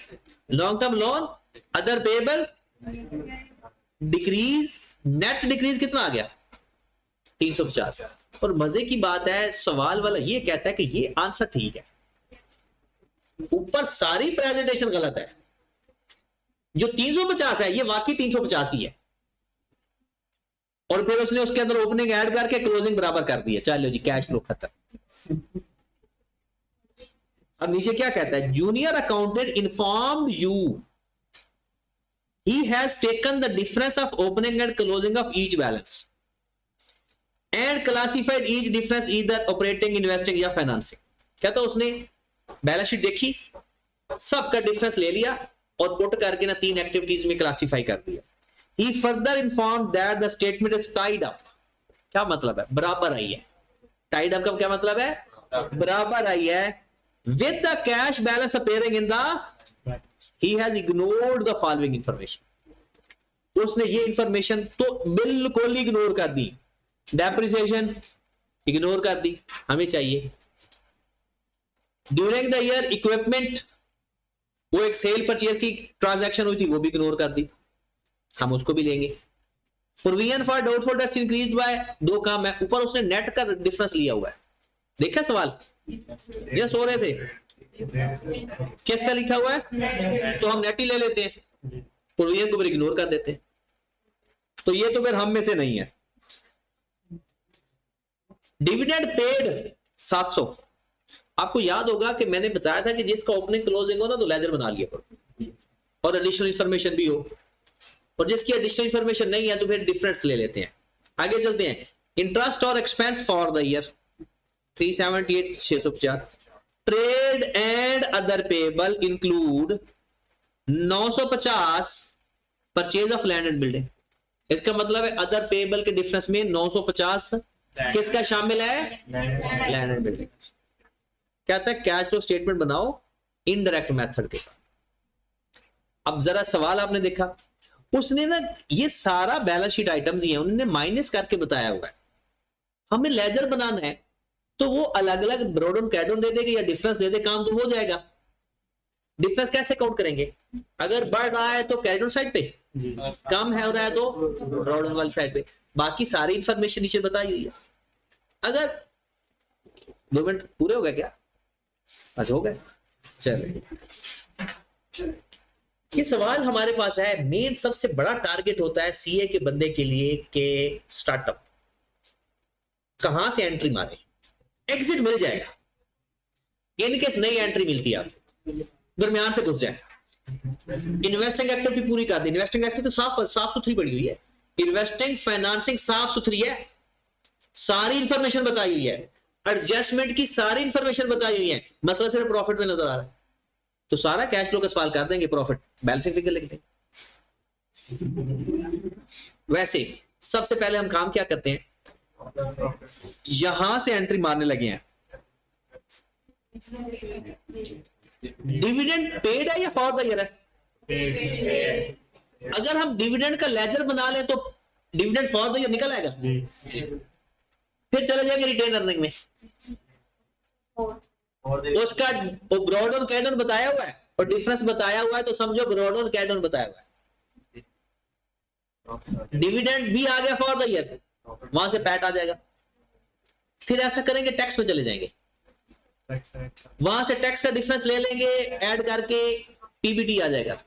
long term loan, other payable, decrease. Net decrease कितना आ गया? 350। और मजे की बात है, सवाल वाला ये कहता है कि ये आंसर ठीक है, ऊपर सारी प्रेजेंटेशन गलत है। जो 350 है ये वाकई 350 ही है, और फिर उसने उसके अंदर ओपनिंग ऐड करके क्लोजिंग बराबर कर दी है। चलो जी, कैश फ्लो खत्म। अब नीचे क्या कहता है? Junior accountant inform you he has taken the difference of opening and closing of each balance and classified each difference either operating, investing या financing। कहता है उसने बैलेंस शीट देखी, सबका डिफरेंस ले लिया और पुट करके ना 3 एक्टिविटीज में क्लासिफाई कर दिया। He further informed that the statement is tied up। क्या मतलब है? बराबर आई है। टाइड अप का क्या मतलब है? बराबर आई है। with the cash balance appearing in the he has ignored the following information। तो उसने ये इंफॉर्मेशन तो बिल्कुल इग्नोर कर दी। डेप्रिसिएशन इग्नोर कर दी, हमें चाहिए। ड्यूरिंग द ईयर इक्विपमेंट, वो एक सेल परचेज की ट्रांजैक्शन हुई थी, वो भी इग्नोर कर दी, हम उसको भी लेंगे। Provision for doubtful debts increased by, 2 काम है। ऊपर उसने नेट का डिफरेंस लिया हुआ है, देखा सवाल? ये सो रहे थे, किसका लिखा हुआ है? तो हम नेट ही ले लेते हैं, प्रोविजन को फिर इग्नोर कर देते हैं। तो ये तो फिर हम में से नहीं है। Dividend paid 700। आपको याद होगा कि मैंने बताया था कि जिसका ओपनिंग क्लोजिंग हो ना तो लेजर बना लिया करो, और एडिशनल इंफॉर्मेशन भी हो, और जिसकी एडिशनल इंफॉर्मेशन नहीं है तो फिर डिफरेंस ले लेते हैं। आगे चलते हैं। इंटरेस्ट और expense for the year 378 650। Trade and other payable include 950 purchase of land and building. इसका मतलब है अदर पेबल के डिफरेंस में 950 किसका शामिल है? Land and building. कहता है कैश फ्लो स्टेटमेंट बनाओ इनडायरेक्ट मेथड के साथ। अब जरा सवाल आपने देखा, उसने ना ये सारा बैलेंस शीट आइटम्स ही है, उन्होंने माइनस करके बताया हुआ है। हमें लेजर बनाना है तो वो अलग अलग ब्रोडन कैडन दे देगा या डिफरेंस दे दे, काम तो हो जाएगा। डिफरेंस कैसे काउंट करेंगे? अगर बढ़ रहा है तो कैडन साइड पे, कम है हो रहा है तो ब्रोडन वाली साइड पे। बाकी सारी इंफॉर्मेशन नीचे बताई हुई है। अगर 2 मिनट पूरे हो गए क्या? अच्छा हो गए, चलिए। ये सवाल हमारे पास है। मेन सबसे बड़ा टारगेट होता है सीए के बंदे के लिए कि स्टार्टअप कहां से एंट्री मारे, एग्जिट मिल जाएगा। इनकेस नई एंट्री मिलती है आपको, दरमियान से घुस जाए। इन्वेस्टिंग एक्टिविटी पूरी कर दी। इन्वेस्टिंग एक्टिविटी तो साफ सुथरी पड़ी हुई है। इन्वेस्टिंग फाइनेंसिंग साफ सुथरी है, सारी इंफॉर्मेशन बताई हुई है, एडजस्टमेंट की सारी इंफॉर्मेशन बताई हुई है। मसला सिर्फ प्रॉफिट में नजर आ रहा है, तो सारा कैश फ्लो का सवाल कर देंगे, प्रॉफिट बैलेंस फिगर लिख देंगे। वैसे सबसे पहले हम काम क्या करते हैं, यहां से एंट्री मारने लगे हैं। डिविडेंड पेड है या फॉर द ईयर है? अगर हम डिविडेंड का लेजर बना लें तो डिविडेंड फॉर द ईयर निकल आएगा, फिर चले जाएंगे रिटेन अर्निंग में। उसका ब्रॉड ऑन कैड ऑन बताया हुआ है और डिफरेंस बताया हुआ है, तो समझो ब्रॉड ऑन कैड ऑन बताया हुआ है। डिविडेंड भी आ गया फॉर द ईयर, वहां से पैट आ जाएगा। फिर ऐसा करेंगे, टैक्स में चले जाएंगे, वहां से टैक्स का डिफरेंस ले लेंगे, ऐड करके पीबीटी आ जाएगा।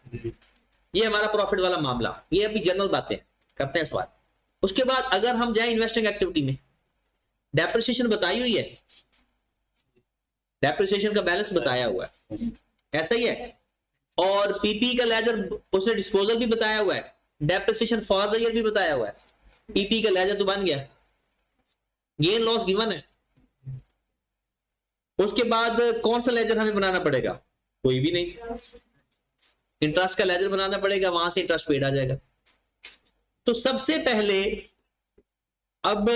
ये हमारा प्रॉफिट वाला मामला। ये अभी जनरल बातें करते हैं सवाल। उसके बाद अगर हम जाएं इन्वेस्टिंग एक्टिविटी में, डेप्रिसिएशन बताई हुई है, डेप्रिसिएशन का बैलेंस बताया हुआ है, ऐसा ही है। और पीपी का लेजर उसने डिस्पोजल भी बताया हुआ है, डेप्रिसिएशन फॉर द ईयर भी बताया हुआ है। पीपी का लेजर तो बन गया, गेन लॉस गिवन है। उसके बाद कौन सा लेजर हमें बनाना पड़ेगा? कोई भी नहीं। इंटरेस्ट का लेजर बनाना पड़ेगा, वहां से इंटरेस्ट पेड आ जाएगा। तो सबसे पहले अब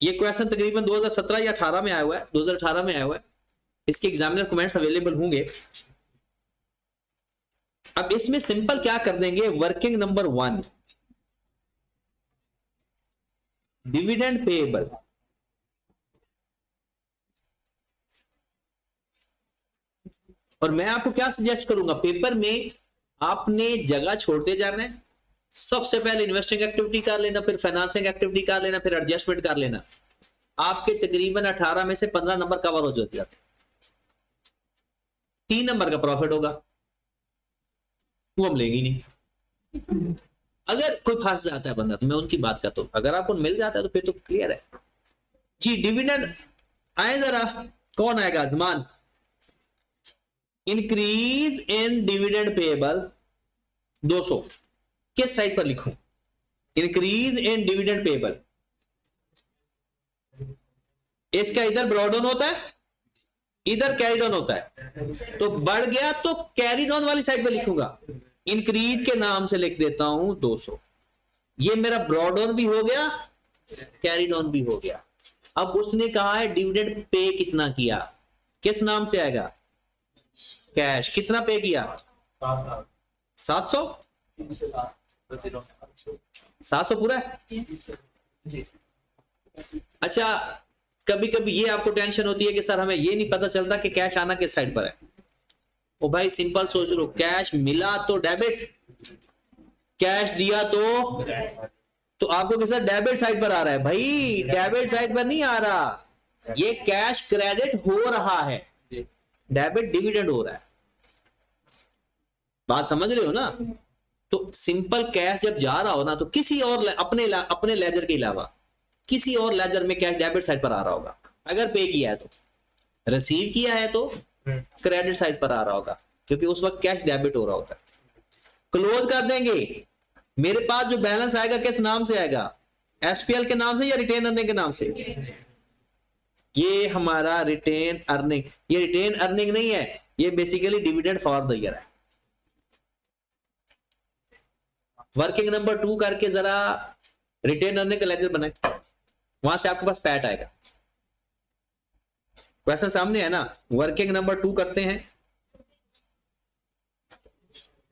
ये क्वेश्चन तकरीबन 2017 या 18 में आया हुआ है, 2018 में आया हुआ है। इसके एग्जामिनर कमेंट्स अवेलेबल होंगे। अब इसमें सिंपल क्या कर देंगे, वर्किंग नंबर 1 डिविडेंड पेएबल, और मैं आपको क्या सजेस्ट करूंगा, पेपर में आपने जगह छोड़ते जाना है। सबसे पहले इन्वेस्टिंग एक्टिविटी कर लेना, फिर फाइनेंसिंग एक्टिविटी कर लेना, फिर एडजस्टमेंट कर लेना। आपके तकरीबन 18 में से 15 नंबर कवर हो जाते हैं। 3 नंबर का प्रॉफिट होगा, वो हम लेंगे नहीं। अगर कोई फंस जाता है बंदा, तो मैं उनकी बात करता हूं, अगर आपको मिल जाता है तो फिर तो क्लियर है जी। डिविडेंड आए जरा, कौन आएगा, आजमान। इंक्रीज इन डिविडेंड पेएबल 200, किस साइड पर लिखूं, इंक्रीज इन डिविडेंड पेएबल। इसका इधर ब्रॉड ऑन होता है, इधर कैरी डाउन होता है, तो बढ़ गया तो कैरी डाउन वाली साइड पे लिखूंगा। इंक्रीज के नाम से लिख देता हूं 200, ये मेरा ब्रॉड ऑन भी हो गया, कैरी डाउन भी हो गया। अब उसने कहा है डिविडेंड पे कितना किया, किस नाम से आएगा, कैश। कितना पे किया, 700, 700 पूरा है। अच्छा, कभी कभी ये आपको टेंशन होती है कि सर हमें ये नहीं पता चलता कि कैश आना किस साइड पर है। ओ भाई सिंपल सोच लो, कैश मिला तो डेबिट, कैश दिया तो आपको किस डेबिट साइड पर आ रहा है भाई, डेबिट साइड पर नहीं आ रहा, ये कैश क्रेडिट हो रहा है, डेबिट डिविडेंड हो रहा है। बात समझ रहे हो ना। तो सिंपल कैश जब जा रहा हो ना, तो किसी और अपने लेजर के अलावा किसी और लेजर में कैश डेबिट साइड पर आ रहा होगा। अगर पे किया है तो, रिसीव किया है तो क्रेडिट साइड पर आ रहा होगा, क्योंकि उस वक्त कैश डेबिट हो रहा होता है। क्लोज कर देंगे, मेरे पास जो बैलेंस आएगा किस नाम से आएगा, एसपीएल के नाम से या रिटेन अर्निंग के नाम से। ये हमारा रिटेन अर्निंग, ये रिटेन अर्निंग नहीं है, ये basically dividend for the year है। वर्किंग नंबर 2 करके जरा रिटेन अर्निंग का लेजर बनाए, वहां से आपके पास पैट आएगा। क्वेश्चन सामने है ना, वर्किंग नंबर 2 करते हैं,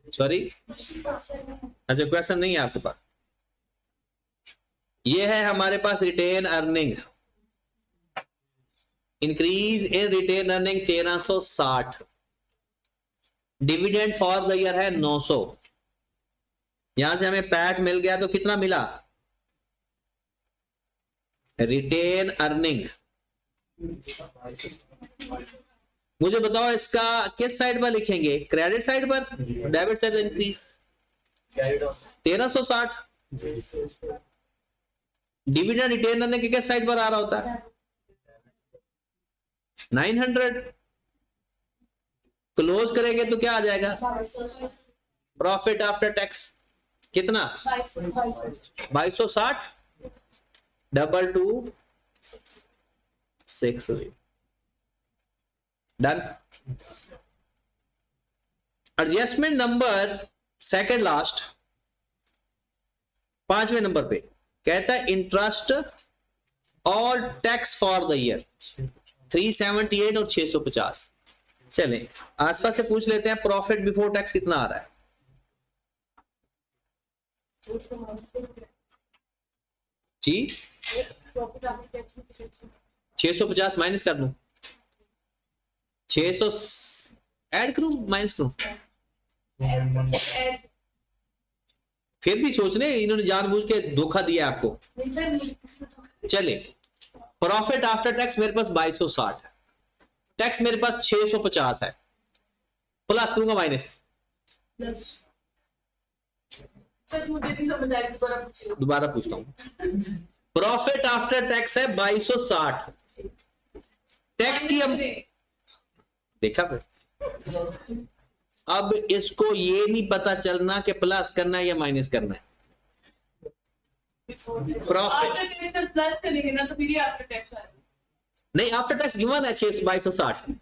सॉरी अच्छा क्वेश्चन नहीं है आपके पास। ये है हमारे पास retain earning, increase in retain earning 1360, dividend for the year है 900। यहां से हमें पैट मिल गया तो कितना मिला, रिटेन अर्निंग। मुझे बताओ इसका किस साइड पर लिखेंगे, क्रेडिट साइड पर, डेबिट साइड पर इंक्रीज 1360। डिविडेंड रिटेन अर्निंग के किस साइड पर आ रहा होता है, 900। क्लोज करेंगे तो क्या आ जाएगा, प्रॉफिट आफ्टर टैक्स कितना, 2260, 2260 done. Adjustment number second last, 5वें नंबर पे कहता है इंटरेस्ट और टैक्स फॉर द ईयर 378 और 650। चलें आसपास से पूछ लेते हैं, प्रॉफिट बिफोर टैक्स कितना आ रहा है, जी 650 माइनस कर दूं, 600 ऐड करूं माइनस करूं, फिर भी सोच रहे इन्होंने जानबूझ के धोखा दिया आपको। चले प्रॉफिट आफ्टर टैक्स मेरे पास 2260 है, टैक्स मेरे पास 650 है, प्लस करूंगा माइनस, दोबारा पूछता हूं। प्रॉफिट आफ्टर टैक्स है 2260, टैक्स की हम देखा फिर, अब इसको ये नहीं पता चलना कि प्लस करना है या माइनस करना है। प्रॉफिट प्लस करेंगे ना तो फिर आफ्टर टैक्स आएगा, नहीं आफ्टर टैक्स गिवन है 2260,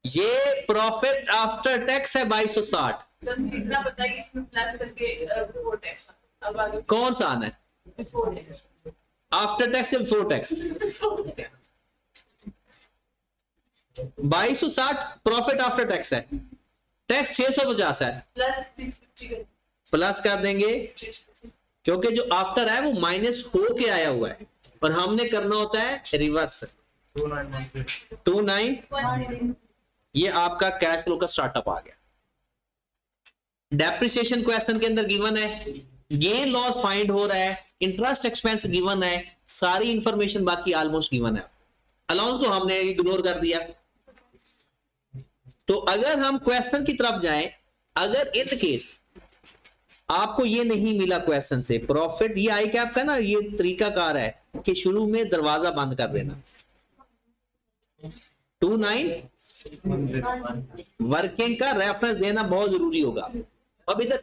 ये प्रॉफिट आफ्टर टैक्स है 2260। इतना बताइए इसमें प्लस करके बिफोर टैक्स, अब आगे कौन सा आना है, बिफोर टैक्स, आफ्टर टैक्स या before tax, 2260 profit after tax है, टैक्स 650 है, प्लस 650 प्लस कर देंगे क्योंकि जो आफ्टर है वो माइनस हो के आया हुआ है और हमने करना होता है रिवर्स। 29 ये आपका कैश फ्लो का स्टार्टअप आ गया। डेप्रिसिएशन क्वेश्चन के अंदर गिवन है, गेन लॉस फाइंड हो रहा है, इंटरेस्ट एक्सपेंस गिवन है, सारी इंफॉर्मेशन बाकी ऑलमोस्ट गिवन है। अलाउंस को हमने इग्नोर कर दिया। तो अगर हम क्वेश्चन की तरफ जाएं, अगर इन केस आपको ये नहीं मिला क्वेश्चन से प्रॉफिट, ये आई क्या आपका ना, ये तरीकाकार है कि शुरू में दरवाजा बंद कर देना। 29 वर्किंग का रेफरेंस देना बहुत जरूरी होगा। अब इधर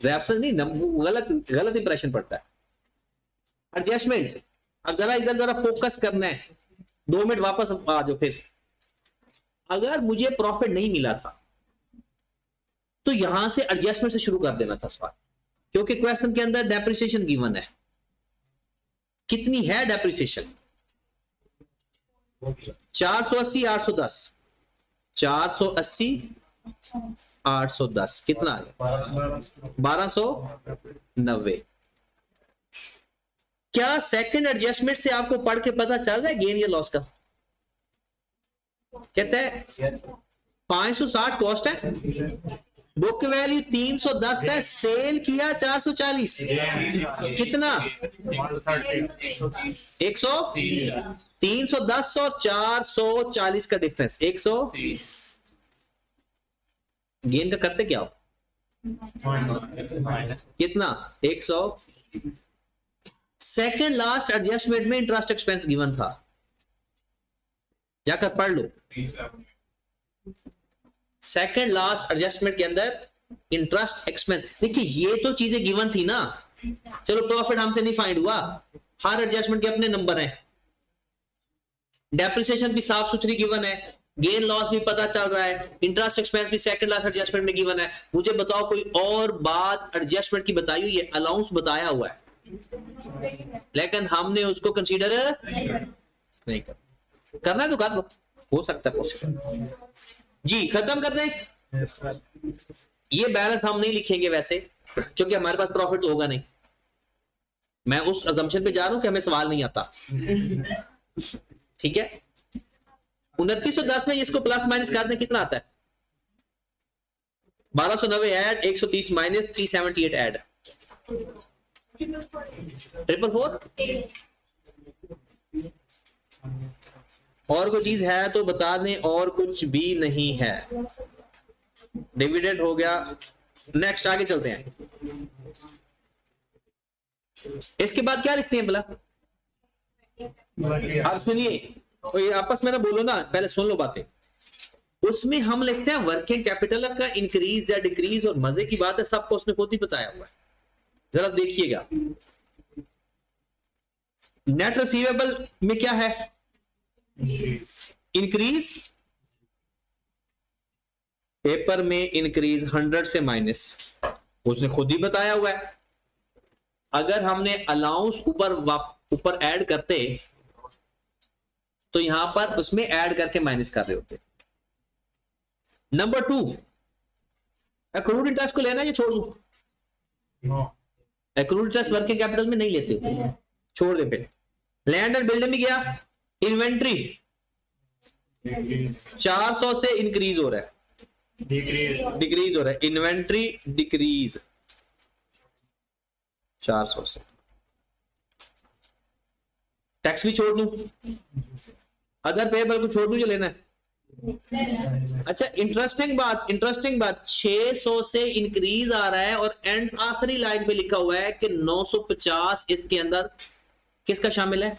रेफरेंस नहीं, गलत इंप्रेशन पड़ता है। एडजस्टमेंट, अब जरा इधर जरा फोकस करना है, 2 मिनट वापस आ जाओ। फिर अगर मुझे प्रॉफिट नहीं मिला था तो यहां से एडजस्टमेंट से शुरू कर देना था सवाल, क्योंकि क्वेश्चन के अंदर डेप्रिसिएशन गिवन है। कितनी है डेप्रिसिएशन? 480 810, 480 810 कितना आ गया? 1290। क्या सेकंड एडजस्टमेंट से आपको पढ़ के पता चल रहा है गेन या लॉस का? कहते हैं 560 कॉस्ट है, बुक वैल्यू 310 है, सेल किया 440, कितना? 100, 310 और 440 का डिफरेंस 130। गेन का करते क्या हो? कितना? 100। सेकेंड लास्ट एडजस्टमेंट में इंटरेस्ट एक्सपेंस गिवन था, जाकर पढ़ लो। सेकेंड लास्ट एडजस्टमेंट के अंदर इंटरेस्ट एक्सपेंस, देखिए ये तो चीजें गिवन थी ना। चलो प्रॉफिट हमसे नहीं फाइंड हुआ, हर एडजस्टमेंट के अपने नंबर हैं, डेप्रिसिएशन भी साफ सुथरी गिवन है, गेन लॉस भी पता चल रहा है, इंटरेस्ट एक्सपेंस भी सेकंड लास्ट एडजस्टमेंट में गिवन है। मुझे बताओ कोई और बात एडजस्टमेंट की बताई हुई है? अलाउंस बताया हुआ है लेकिन हमने उसको कंसीडर नहीं करना है तो कर लो, हो सकता है पॉसिबल। जी खत्म कर दें। ये बैलेंस हम नहीं लिखेंगे वैसे, क्योंकि हमारे पास प्रॉफिट तो होगा नहीं। मैं उस अजम्पशन पे जा रहा हूं कि हमें सवाल नहीं आता। ठीक है, 2910 में इसको प्लस माइनस कर दें, कितना आता है? 1290 ऐड, 130 माइनस 378 ऐड, 444। और कोई चीज है तो बता दें, और कुछ भी नहीं है। डिविडेंड हो गया। नेक्स्ट आगे चलते हैं। इसके बाद क्या लिखते हैं भला? आप सुनिए, तो ये आपस में ना बोलो ना, पहले सुन लो बातें। उसमें हम लिखते हैं वर्किंग कैपिटल का इंक्रीज या डिक्रीज, और मजे की बात है सबको उसने खुद ही बताया हुआ है। जरा देखिएगा, नेट रिसीवेबल में क्या है? इंक्रीज, पेपर में इंक्रीज 100 से माइनस, उसने खुद ही बताया हुआ है। अगर हमने अलाउंस ऊपर ऐड करते तो यहां पर उसमें ऐड करके माइनस कर रहे होते। नंबर 2, एक्रूड इंटरेस्ट को लेना है या छोड़ दूं? एक्रूड इंटरेस्ट वर्किंग कैपिटल में नहीं लेते होते, छोड़ दे। फिर लैंड एंड बिल्डिंग में गया, इन्वेंट्री 400 से इंक्रीज हो रहा है, डिक्रीज हो रहा है, इन्वेंट्री डिक्रीज 400 से। टैक्स भी छोड़ दूं, अदर पेएबल को छोड़ दूं, जो लेना है? अच्छा, इंटरेस्टिंग बात 600 से इंक्रीज आ रहा है और एंड आखिरी लाइन पे लिखा हुआ है कि 950 इसके अंदर किसका शामिल है?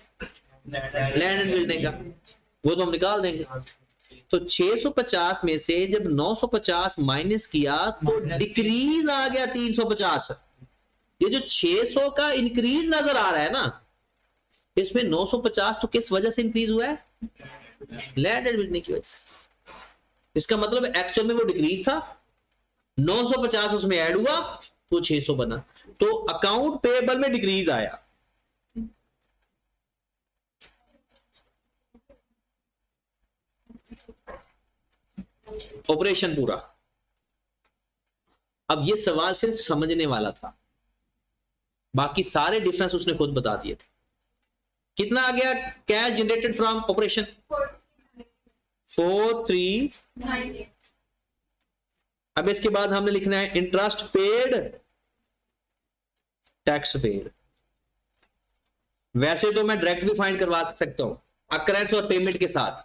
लैंड एंड बिल्डिंग का। वो तो हम निकाल देंगे। तो 650 में से जब 950 माइनस किया तो डिक्रीज आ गया 350। ये जो 600 का इंक्रीज नजर आ रहा है ना, इसमें 950 तो किस वजह से इंक्रीज हुआ है? लैंड एंड बिल्डिंग की वजह से। इसका मतलब एक्चुअल में वो डिक्रीज था, 950 उसमें ऐड हुआ तो 600 बना, तो अकाउंट पेएबल में डिक्रीज आया। ऑपरेशन पूरा। अब ये सवाल सिर्फ समझने वाला था, बाकी सारे डिफरेंस उसने खुद बता दिए थे। कितना आ गया कैश जनरेटेड फ्रॉम ऑपरेशन? 4398। अब इसके बाद हमने लिखना है इंटरेस्ट पेड, टैक्स पेड। वैसे तो मैं डायरेक्ट भी फाइंड करवा सकता हूं अकरेंस और पेमेंट के साथ,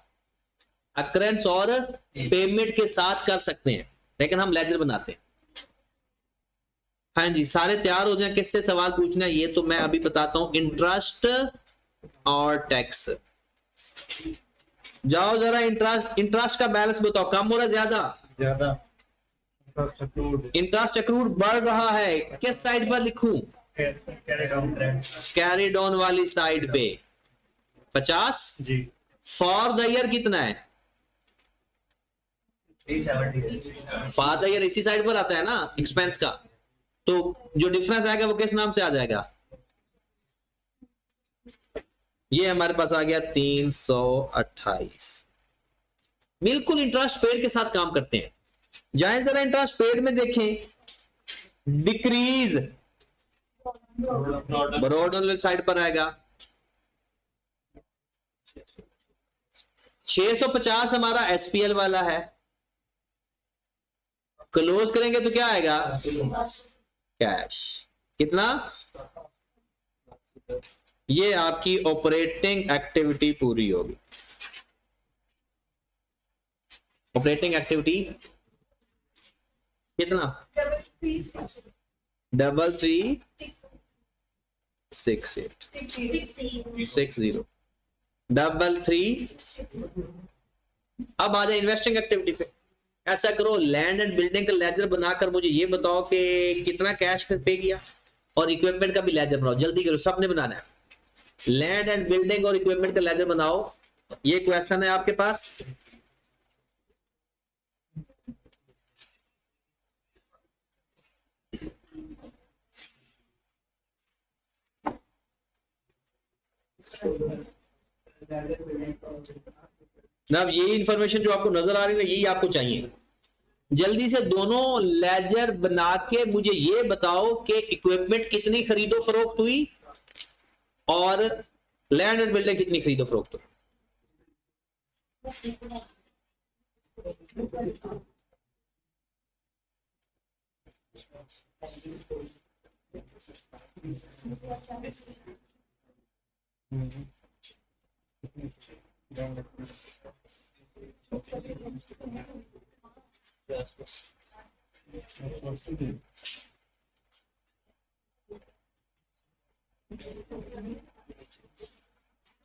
अकरेंस और पेमेंट के साथ कर सकते हैं, लेकिन हम लेजर बनाते हैं। हाँ जी, सारे तैयार हो जाएं, किससे सवाल पूछना है ये तो मैं अभी बताता हूं। इंटरेस्ट और टैक्स, जाओ जरा इंटरेस्ट का बैलेंस बताओ, कम हो रहा ज्यादा? ज्यादा। इंटरेस्ट अक्रूड बढ़ रहा है, किस साइड पर लिखूं? कैरी डाउन वाली साइड पे 50 जी। फॉर द ईयर कितना है? 370 फॉर द ईयर इसी साइड पर आता है ना एक्सपेंस का, तो जो डिफरेंस आएगा वो किस नाम से आ जाएगा? ये हमारे पास आ गया 328। बिल्कुल इंटरेस्ट पेड के साथ काम करते हैं। जाएं जरा इंटरेस्ट पेड में देखें, डिक्रीज बरोडन साइड पर आएगा। 650 हमारा एसपीएल वाला है, क्लोज करेंगे तो क्या आएगा? कैश। कितना? ये आपकी ऑपरेटिंग एक्टिविटी पूरी होगी। ऑपरेटिंग एक्टिविटी कितना? 336860 33। अब आ जाए इन्वेस्टिंग एक्टिविटी पे। ऐसा करो, लैंड एंड बिल्डिंग का लेजर बनाकर मुझे ये बताओ कि कितना कैश पे किया, और इक्विपमेंट का भी लेजर बनाओ, जल्दी करो, सबने बनाना है। लैंड एंड बिल्डिंग और इक्विपमेंट का लेजर बनाओ। ये क्वेश्चन है आपके पास। अब यही इंफॉर्मेशन जो आपको नजर आ रही है ना, यही आपको चाहिए। जल्दी से दोनों लेजर बना के मुझे ये बताओ कि इक्विपमेंट कितनी खरीदो फरोख्त हुई और लैंड एंड बिल्डिंग कितनी खरीदो फरोख्त हुई।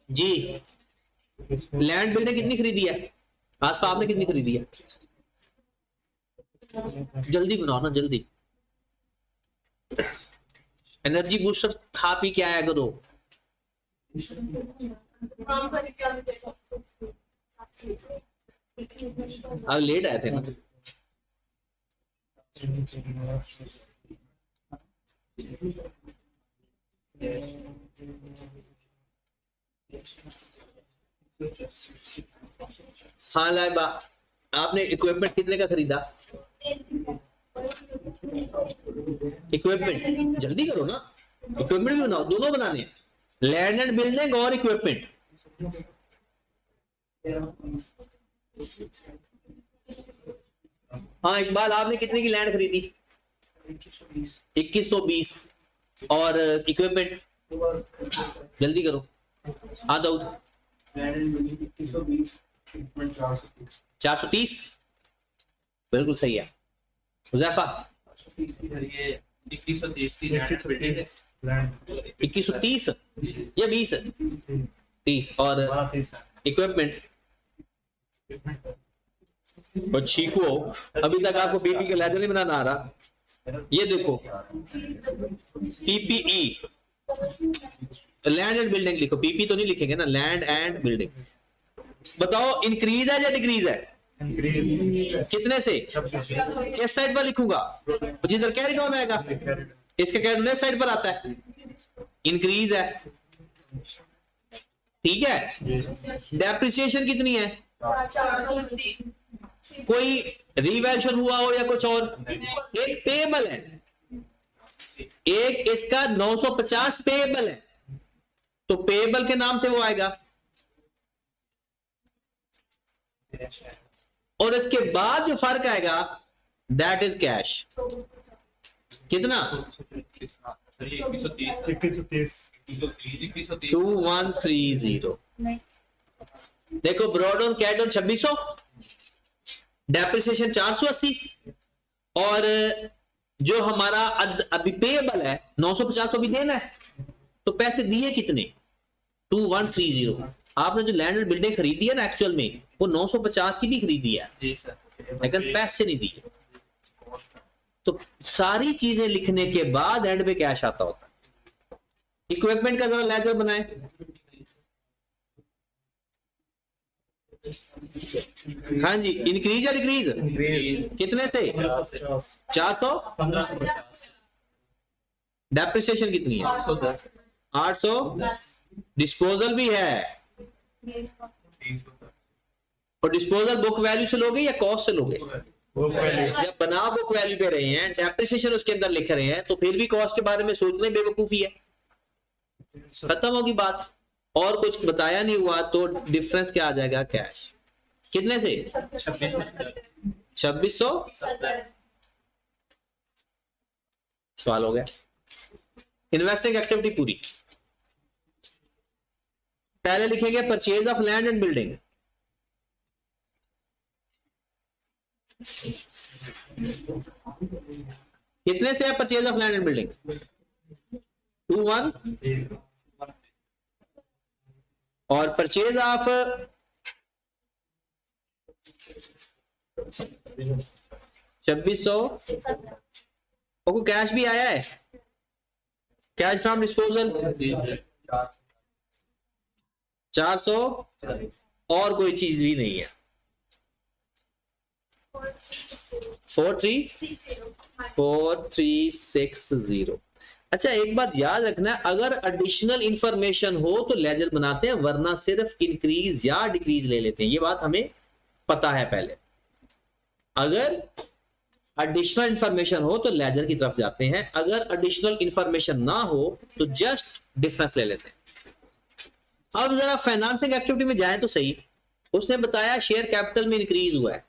जी, लैंड बिल्डिंग कितनी खरीदी है? आसपास आपने कितनी खरीदी है? जल्दी बनाओ ना, जल्दी। एनर्जी बूस्टर खा पी के आया करो। अब लेट आए थे ना। हाँ लाइबा, आपने इक्विपमेंट कितने का खरीदा? इक्विपमेंट जल्दी करो ना, इक्विपमेंट भी बनाओ, दोनों बनाने हैं, लैंड एंड बिल्डिंग और इक्विपमेंट। हाँ इकबाल, आपने कितने की लैंड खरीदी? 2120। और इक्विपमेंट जल्दी करो। हाँ दाऊद, 430 बिल्कुल सही है। हुज़ैफा 2130 या 20 30 और इक्विपमेंट। बच्ची को अभी तक आपको बीपी का लेजर नहीं बनाना आ रहा। ये देखो पीपीई, लैंड एंड बिल्डिंग लिखो, पीपी तो नहीं लिखेंगे ना, लैंड एंड बिल्डिंग। बताओ इंक्रीज है या डिक्रीज है? कितने से? किस साइड पर लिखूंगा? जिधर कैरी डाउन आएगा, इसका कैरी लेफ्ट साइड पर आता है, इंक्रीज है। ठीक है। डेप्रिसिएशन कितनी है? कोई रिवैल्यूएशन हुआ हो या कुछ और, एक पेएबल है, एक इसका 950 पेएबल है, तो पेएबल के नाम से वो आएगा, और इसके बाद जो फर्क आएगा दैट इज कैश। कितना? 2130। देखो ब्रॉड ऑन कैट ऑन 2600, डेप्रिसिएशन 480, और जो हमारा अभी पेएबल है 950 को भी देना है, तो पैसे दिए कितने? 2130। आपने जो लैंड एंड बिल्डिंग खरीदी है ना एक्चुअल में, वो 950 की भी खरीदी है जी सर, लेकिन पैसे नहीं दिए। तो सारी चीजें लिखने के बाद एंड पे कैश आता होता है। इक्विपमेंट का जरा लेजर बनाए। हाँ जी, इंक्रीज या डिक्रीज? कितने से? 400। डेप्रिसिएशन कितनी है? 800। डिस्पोजल भी है, और डिस्पोजल बुक वैल्यू से लोगे या कॉस्ट से लोगे? जब बना बुक वैल्यू पे रहे हैं, डेप्रिसिएशन उसके अंदर लिख रहे हैं, तो फिर भी कॉस्ट के बारे में सोचने बेवकूफी है। खत्म होगी बात, और कुछ बताया नहीं हुआ तो डिफरेंस क्या आ जाएगा? कैश। कितने से? 2600। सवाल हो गया। इन्वेस्टिंग एक्टिविटी पूरी। पहले लिखेंगे purchase of land and building. कितने से है purchase of land and building? 21। और परचेज ऑफ 2600, और कैश भी आया है, कैश फ्रॉम डिस्पोजल 400, और कोई चीज भी नहीं है। 4360। अच्छा, एक बात याद रखना, अगर एडिशनल इंफॉर्मेशन हो तो लेजर बनाते हैं, वरना सिर्फ इंक्रीज या डिक्रीज ले लेते हैं। ये बात हमें पता है पहले। अगर एडिशनल इंफॉर्मेशन हो तो लेजर की तरफ जाते हैं, अगर एडिशनल इंफॉर्मेशन ना हो तो जस्ट डिफरेंस ले लेते हैं। अब जरा फाइनेंसिंग एक्टिविटी में जाएं तो सही। उसने बताया शेयर कैपिटल में इंक्रीज हुआ है,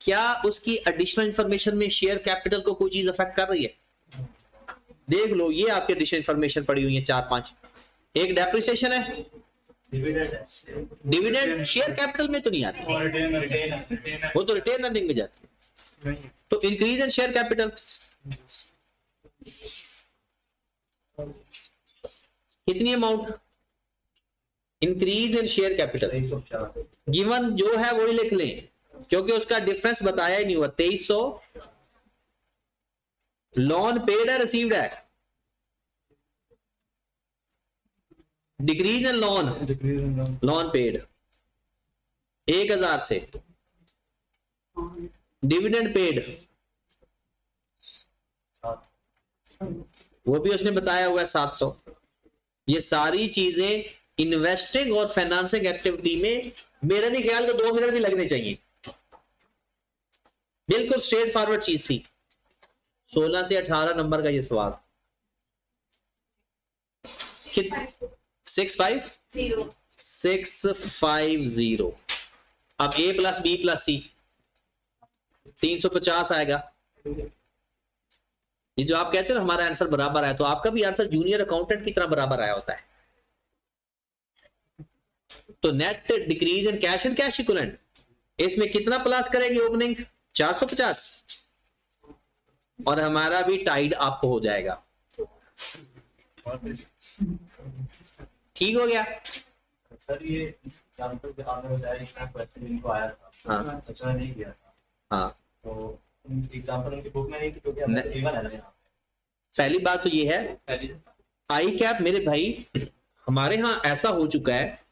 क्या उसकी एडिशनल इंफॉर्मेशन में शेयर कैपिटल को कोई चीज अफेक्ट कर रही है? देख लो, ये आपकी एडिशनल इंफॉर्मेशन पड़ी हुई है 4-5। एक डेप्रिसिएशन है, डिविडेंड शेयर कैपिटल में तो नहीं आती, वो तो रिटेन अर्निंग में जाती है। तो इंक्रीज इन शेयर कैपिटल कितनी amount? Increase in share capital given जो है वही लिख लें, क्योंकि उसका डिफरेंस बताया ही नहीं हुआ। 2300 लोन पेड है, रिसीव्ड है? डिक्रीज इन लोन पेड 1000 से, डिविडेंड पेड वो भी उसने बताया हुआ है 700। ये सारी चीजें इन्वेस्टिंग और फाइनेंसिंग एक्टिविटी में मेरे नहीं ख्याल को 2 मिनट भी लगने चाहिए। बिल्कुल स्ट्रेट फॉरवर्ड चीज थी। 16 से 18 नंबर का ये सवाल। 650। अब a प्लस बी प्लस सी 350 आएगा। ये जो आप कहते हो ना हमारा आंसर बराबर आया, तो आपका भी आंसर जूनियर अकाउंटेंट की तरह बराबर आया होता है। तो net decrease in cash and cash equivalent, इसमें कितना प्लस करेगी ओपनिंग? 450, और हमारा भी टाइड अप हो जाएगा। ठीक हो गया? सर ये एग्जांपल जो आपने बताया इसका क्वेश्चन इनको आया था, हाँ सच में नहीं किया था, हाँ, तो एग्जांपल उनकी बुक में नहीं थी क्योंकि हमने टेबल है ना यहाँ पहली बात तो ये है, पे। आई कैप मेरे भाई हमारे यहां ऐसा हो चुका है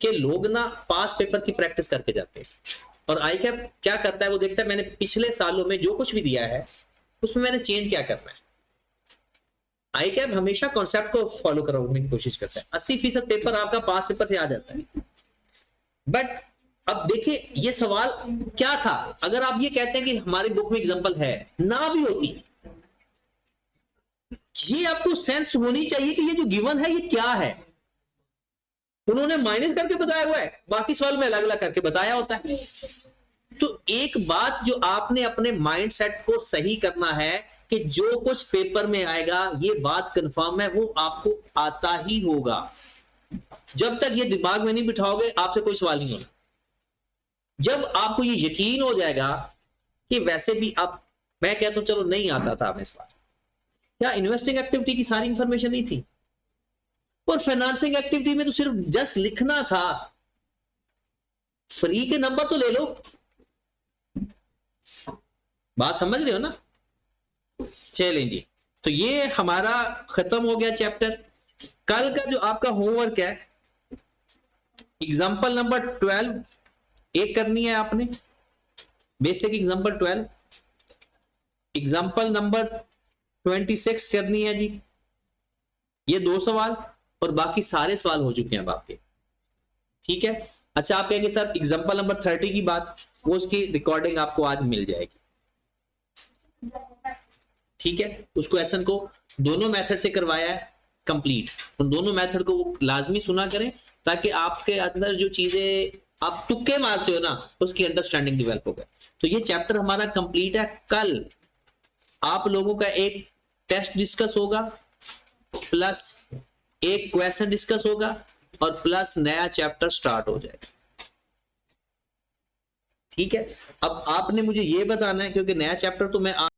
कि लोग ना पास पेपर की प्रैक्टिस करके जाते हैं, और आई कैप क्या करता है, वो देखता है मैंने पिछले सालों में जो कुछ भी दिया है उसमें मैंने चेंज क्या करना है। आई कैप हमेशा कॉन्सेप्ट को फॉलो करने की कोशिश करता है। 80% पेपर आपका पास पेपर से आ जाता है, बट अब देखिए ये सवाल क्या था, अगर आप ये कहते हैं कि हमारी बुक में एग्जांपल है, ना भी होती, ये आपको सेंस होनी चाहिए कि ये जो गिवन है ये क्या है। उन्होंने माइनस करके बताया हुआ है, बाकी सवाल में अलग अलग करके बताया होता है। तो एक बात जो आपने अपने माइंडसेट को सही करना है कि जो कुछ पेपर में आएगा ये बात कंफर्म है, वो आपको आता ही होगा। जब तक ये दिमाग में नहीं बिठाओगे आपसे कोई सवाल नहीं होना। जब आपको ये यकीन हो जाएगा कि वैसे भी आप, मैं कहता हूं चलो नहीं आता था हमें सवाल, क्या इन्वेस्टिंग एक्टिविटी की सारी इंफॉर्मेशन नहीं थी, और फाइनेंसिंग एक्टिविटी में तो सिर्फ जस्ट लिखना था, फ्री के नंबर तो ले लो। बात समझ रहे हो ना? चलें जी, तो ये हमारा खत्म हो गया चैप्टर। कल का जो आपका होमवर्क है, एग्जाम्पल नंबर 12 एक करनी है आपने, बेसिक एग्जाम्पल 12, एग्जाम्पल नंबर 26 करनी है जी, ये 2 सवाल, और बाकी सारे सवाल हो चुके हैं अब आपके, ठीक है। अच्छा, आप कहेंगे सर एग्जाम्पल नंबर 30 की बात, वो उसकी रिकॉर्डिंग आपको आज मिल जाएगी, ठीक है। उसको एसन को दोनों मेथड से करवाया है कंप्लीट, उन दोनों मेथड को वो लाजमी सुना करें, ताकि आपके अंदर जो चीजें आप तुक्के मारते हो ना, उसकी अंडरस्टैंडिंग डेवलप हो गए। तो ये चैप्टर हमारा कंप्लीट है। कल आप लोगों का एक टेस्ट डिस्कस होगा, प्लस एक क्वेश्चन डिस्कस होगा, और प्लस नया चैप्टर स्टार्ट हो जाएगा, ठीक है। अब आपने मुझे ये बताना है, क्योंकि नया चैप्टर तो मैं